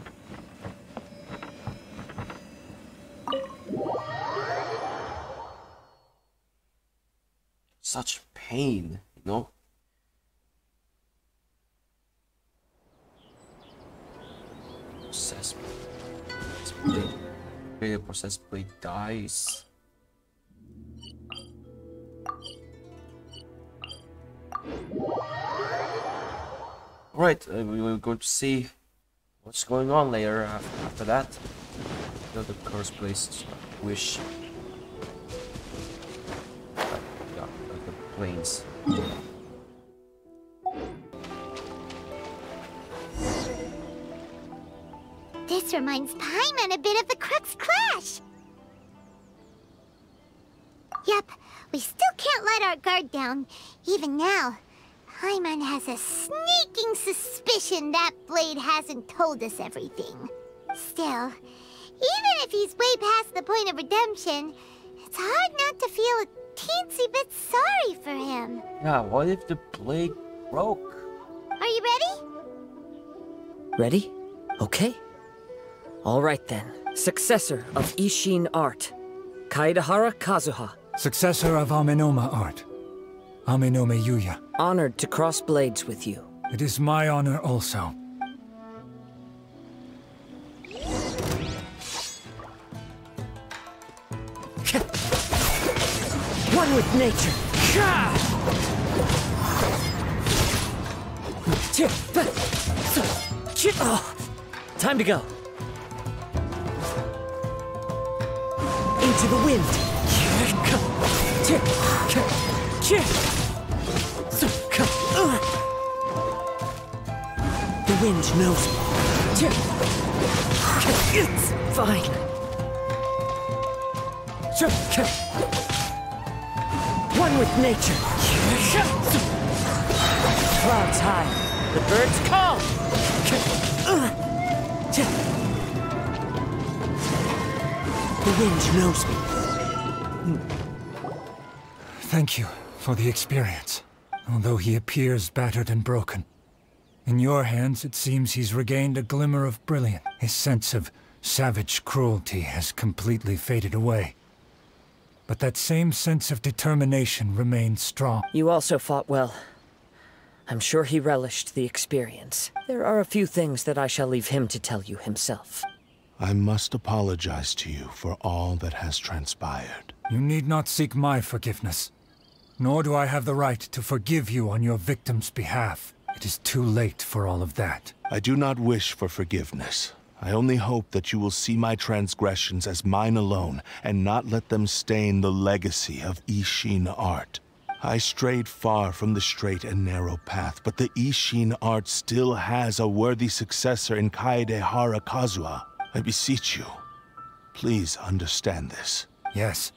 Such pain, you know? Process blade. Really, process blade dies. Alright, we're going to see what's going on later after that. You know, the curse place wish. Yeah, the planes. This reminds Paimon a bit of the Crux clash. Yep, we still can't let our guard down, even now. Paimon has a sneaking suspicion that Blade hasn't told us everything. Still, even if he's way past the point of redemption, it's hard not to feel a teensy bit sorry for him. Yeah, what if the blade broke? Are you ready? Ready? Okay. All right then. Successor of Ishin art, Kaedehara Kazuha. Successor of Amenoma art, Ame no Mayuya. Honored to cross blades with you. It is my honor also. One with nature. Oh, time to go. Into the wind. The wind knows me. It's fine. One with nature. Clouds high. The birds call. The wind knows me. Thank you for the experience, although he appears battered and broken. In your hands, it seems he's regained a glimmer of brilliance. His sense of savage cruelty has completely faded away. But that same sense of determination remains strong. You also fought well. I'm sure he relished the experience. There are a few things that I shall leave him to tell you himself. I must apologize to you for all that has transpired. You need not seek my forgiveness. Nor do I have the right to forgive you on your victim's behalf. It is too late for all of that. I do not wish for forgiveness. I only hope that you will see my transgressions as mine alone, and not let them stain the legacy of Ishin art. I strayed far from the straight and narrow path, but the Ishin art still has a worthy successor in Kaedehara Kazuha. I beseech you, please understand this. Yes.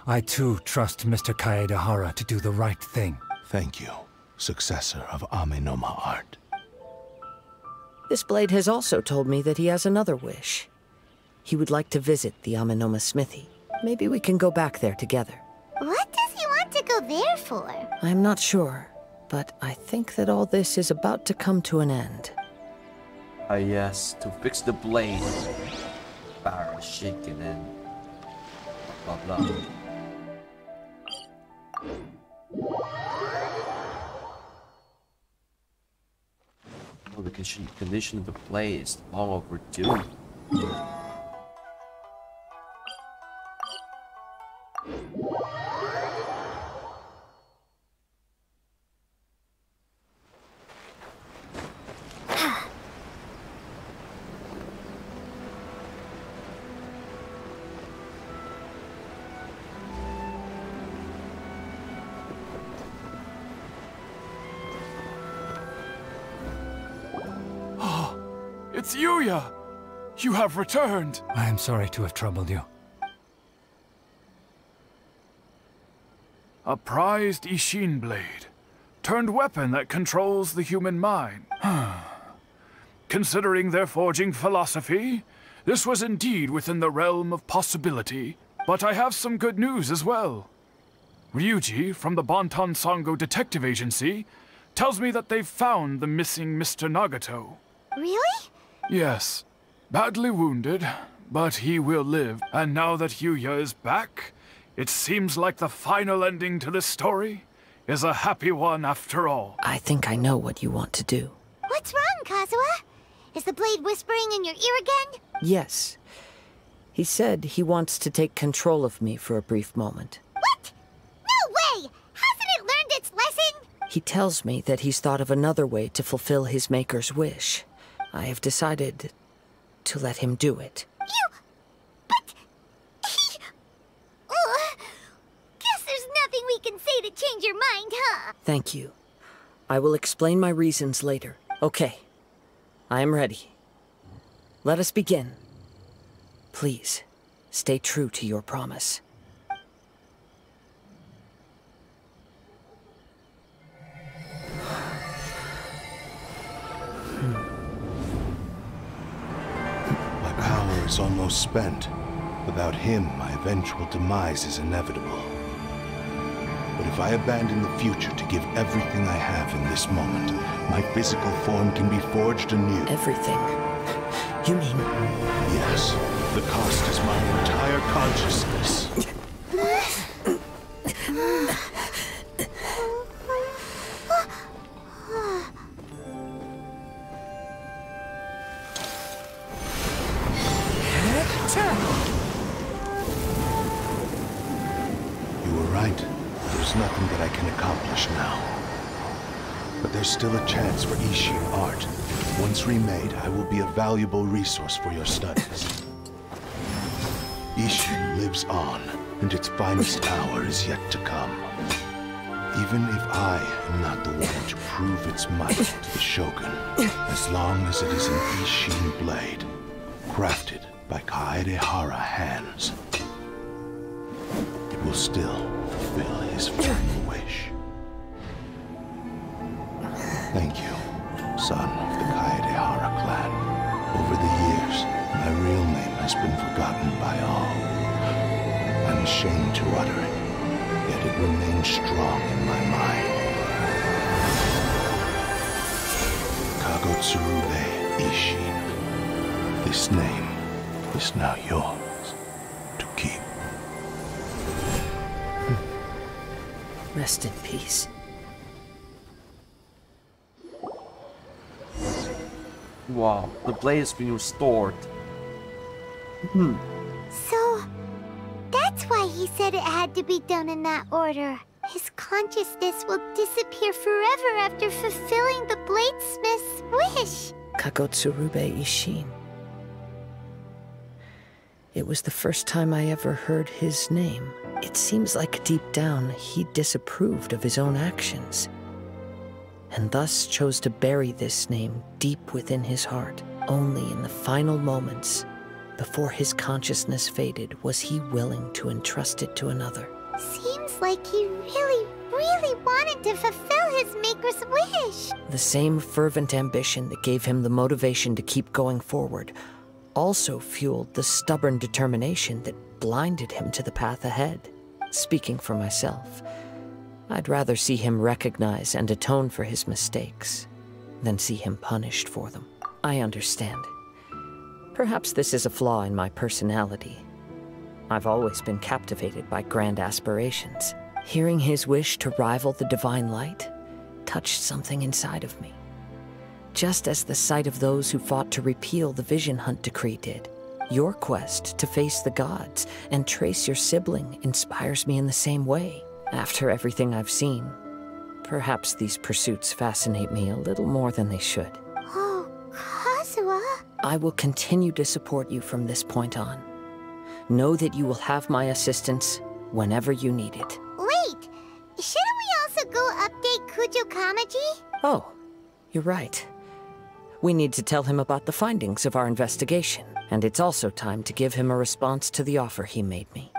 I too trust Mr. Kaedehara to do the right thing. Thank you, successor of Amenoma art. This blade has also told me that he has another wish. He would like to visit the Amenoma smithy. Maybe we can go back there together. What does he want to go there for? I'm not sure, but I think that all this is about to come to an end. Ah yes, to fix the blade. Barrel shaking and blah blah. Oh, the condition of the blade is long overdue. It's Yuya! You have returned! I am sorry to have troubled you. A prized Ishin blade, turned weapon that controls the human mind. Considering their forging philosophy, this was indeed within the realm of possibility. But I have some good news as well. Ryuji, from the Batan Sango Detective Agency, tells me that they've found the missing Mr. Nagato. Really? Yes. Badly wounded, but he will live. And now that Yuya is back, it seems like the final ending to this story is a happy one after all. I think I know what you want to do. What's wrong, Kazuha? Is the blade whispering in your ear again? Yes. He said he wants to take control of me for a brief moment. What? No way! Hasn't it learned its lesson? He tells me that he's thought of another way to fulfill his maker's wish. I have decided to let him do it. But he... guess there's nothing we can say to change your mind, huh? Thank you. I will explain my reasons later. Okay. I am ready. Let us begin. Please, stay true to your promise. Is almost spent. Without him, my eventual demise is inevitable. But if I abandon the future to give everything I have in this moment, my physical form can be forged anew. Everything? You mean... Yes. The cost is my entire consciousness. Nothing that I can accomplish now. But there's still a chance for Ishin art. Once remade, I will be a valuable resource for your studies. Ishin lives on, and its finest hour is yet to come. Even if I am not the one to prove its might to the Shogun, as long as it is an Ishin blade, crafted by Kaedehara hands, it will still fulfill his final wish. Thank you, son of the Kaedehara clan. Over the has been forgotten by all. I'm ashamed to utter it, yet it remains strong in my mind. Kagotsurube Ishin. This name is now yours to keep. Rest in peace. Wow, the blade has been restored. So, that's why he said it had to be done in that order. His consciousness will disappear forever after fulfilling the bladesmith's wish. Kagotsurube Ishin. It was the first time I ever heard his name. It seems like deep down he disapproved of his own actions, and thus chose to bury this name deep within his heart. Only in the final moments, before his consciousness faded, was he willing to entrust it to another. Seems like he really wanted to fulfill his maker's wish. The same fervent ambition that gave him the motivation to keep going forward also fueled the stubborn determination that blinded him to the path ahead. Speaking for myself, I'd rather see him recognize and atone for his mistakes than see him punished for them. I understand. Perhaps this is a flaw in my personality. I've always been captivated by grand aspirations. Hearing his wish to rival the divine light touched something inside of me, just as the sight of those who fought to repeal the Vision Hunt decree did. Your quest to face the gods and trace your sibling inspires me in the same way. After everything I've seen, perhaps these pursuits fascinate me a little more than they should. Oh, Kazuha. I will continue to support you from this point on. Know that you will have my assistance whenever you need it. Wait, shouldn't we also go update Kujo Kamaji? Oh, you're right. We need to tell him about the findings of our investigation, and it's also time to give him a response to the offer he made me.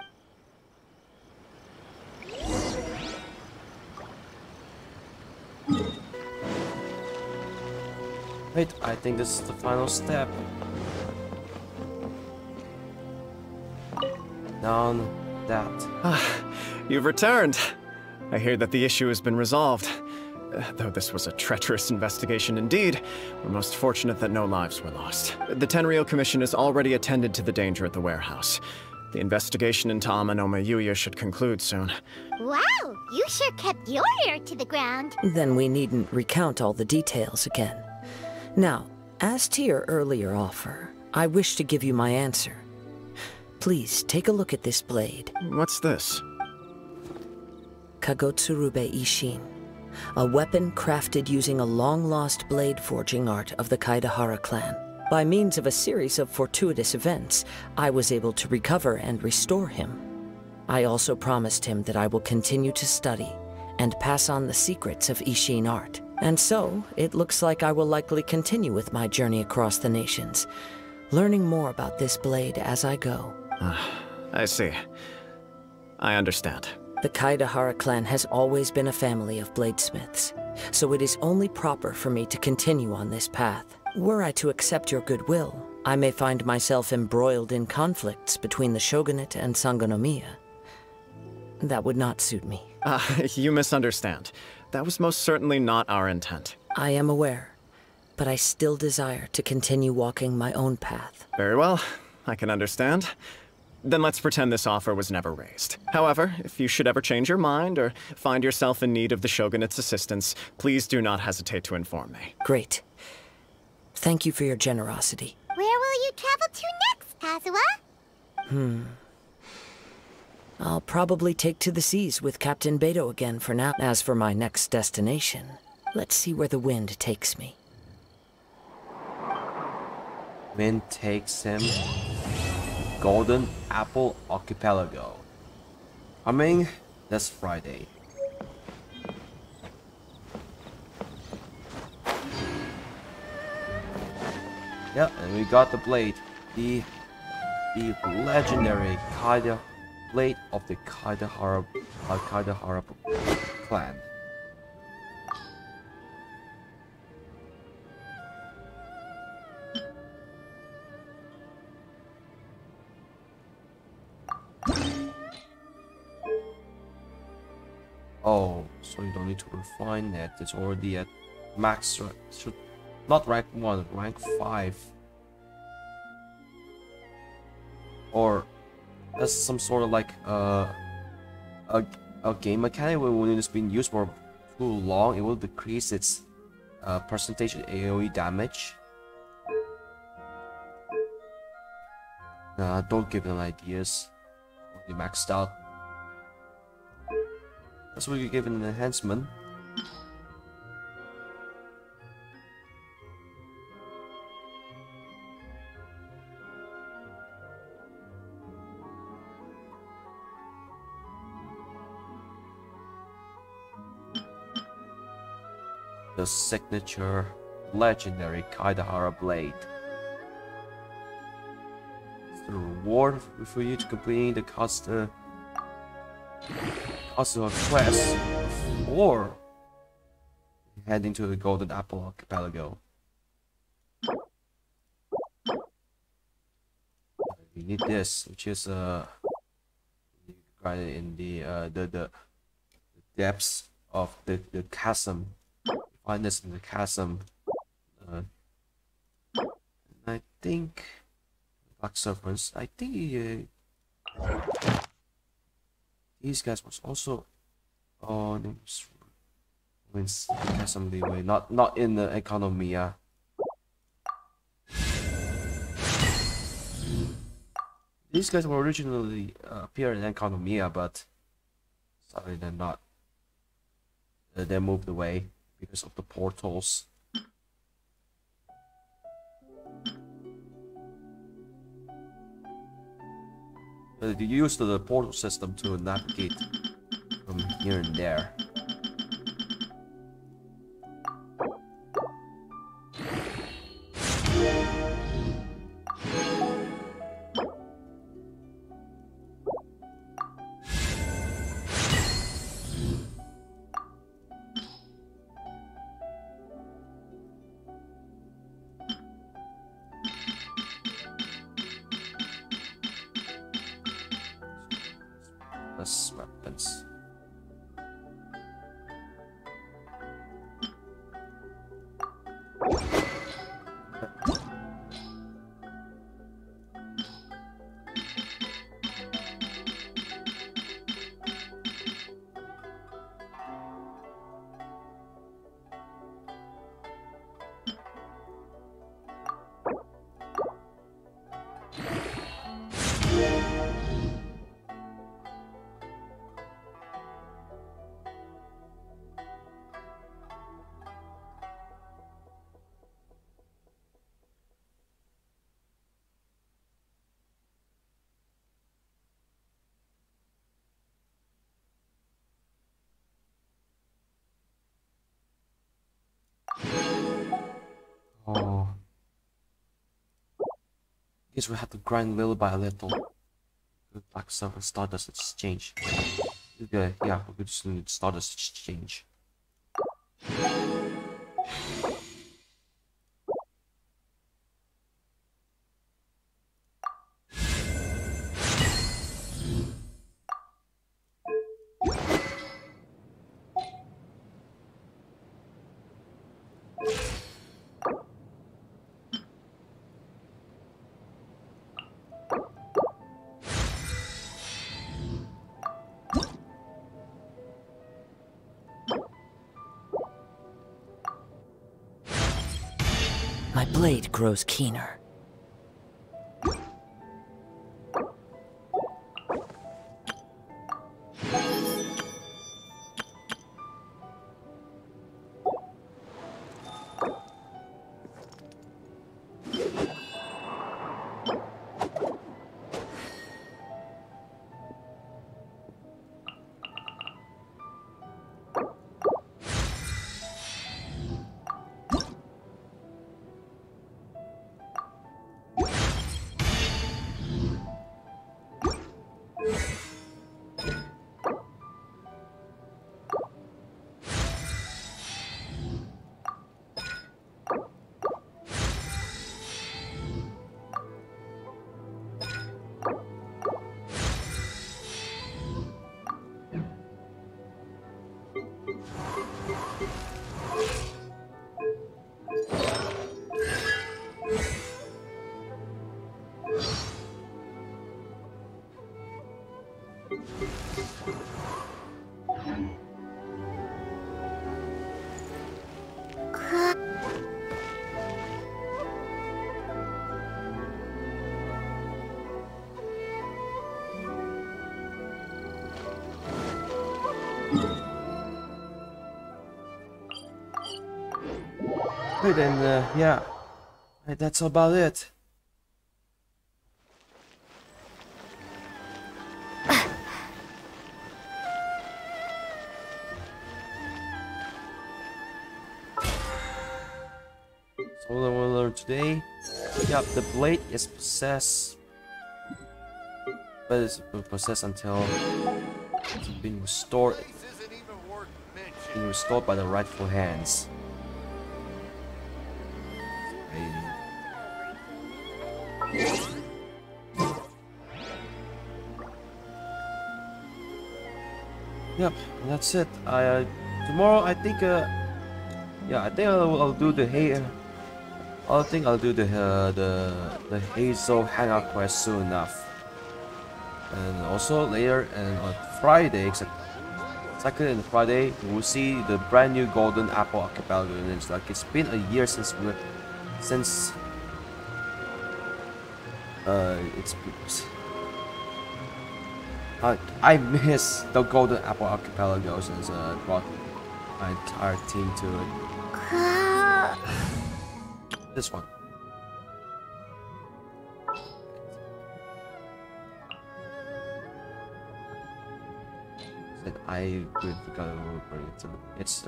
Wait, I think this is the final step. Down that. You've returned. I hear that the issue has been resolved. Though this was a treacherous investigation indeed, we're most fortunate that no lives were lost. The Tenryou Commission has already attended to the danger at the warehouse. The investigation into Amanoma Yuya should conclude soon. Wow, you sure kept your ear to the ground. Then we needn't recount all the details again. Now, as to your earlier offer, I wish to give you my answer. Please take a look at this blade. What's this? Kagotsurube Ishin. A weapon crafted using a long-lost blade forging art of the Kaedehara clan. By means of a series of fortuitous events, I was able to recover and restore him. I also promised him that I will continue to study and pass on the secrets of Ishin art. And so, it looks like I will likely continue with my journey across the nations, learning more about this blade as I go. I see. I understand. The Kaedehara clan has always been a family of bladesmiths, so it is only proper for me to continue on this path. Were I to accept your goodwill, I may find myself embroiled in conflicts between the shogunate and Sangonomiya. That would not suit me. You misunderstand. That was most certainly not our intent. I am aware, but I still desire to continue walking my own path. Very well. I can understand. Then let's pretend this offer was never raised. However, if you should ever change your mind or find yourself in need of the Shogunate's assistance, please do not hesitate to inform me. Great. Thank you for your generosity. Where will you travel to next, Kazuha? I'll probably take to the seas with Captain Beto again for now. As for my next destination, let's see where the wind takes me. Wind takes him. Golden Apple Archipelago. Coming this Friday. Yeah, and we got the blade. The legendary Blade of the Kaedehara clan. Oh, so you don't need to refine it. It's already at max rank. Not rank 1, rank 5. Or that's some sort of like a game mechanic where when it's been used for too long, it will decrease its percentage of AoE damage. Don't give them ideas. Already maxed out. That's what you give an enhancement. The signature Legendary Kaedehara Blade. It's the reward for you to completing the Kazuha quest before heading to the Golden Apple Archipelago. You need this, which is you grind it in the depths of the chasm. Find this in the chasm. I think Black Serpents. I think these guys was also names wins chasm leeway, not in the Economia. These guys were originally appeared in Economia, but sorry, they're not. They moved away because of the portals. You use the portal system to navigate from here and there. Weapons. Oh, guess we have to grind little by little. Good Black Stuff and Stardust Exchange. Okay, yeah, we just need Stardust Exchange. My blade grows keener. Right, and yeah, that's about it. So what we learned today, yep, the blade is possessed, but it's possessed until it's been restored. Been restored by the rightful hands. Yep, and that's it. Tomorrow I think yeah, I think I'll do the the Hazel hangout quest soon enough. And also later and on Friday, second and Friday, we'll see the brand new Golden Apple Archipelago. And it's like it's been a year since I miss the Golden Apple Archipelago since brought my entire team to it. This one. I really forgot to bring it to it's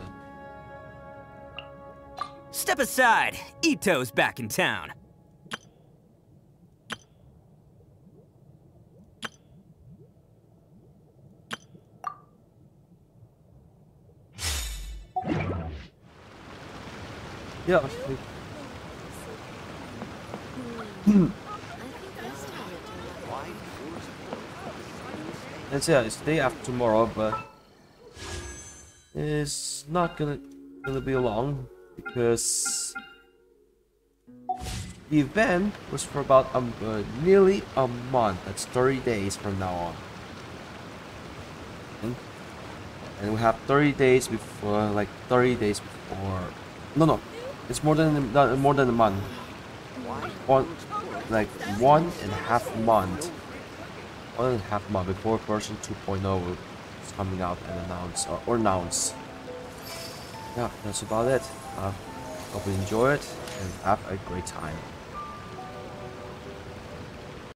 Step aside! Ito's back in town. yeah. It's it's the day after tomorrow, but it's not gonna be long because the event was for about nearly a month. That's 30 days from now on, and we have 30 days before, like 30 days before. No, it's more than a month. Like 1.5 months. 1.5 months before version 2.0 is coming out and announce. Yeah, that's about it. Hope you enjoy it and have a great time.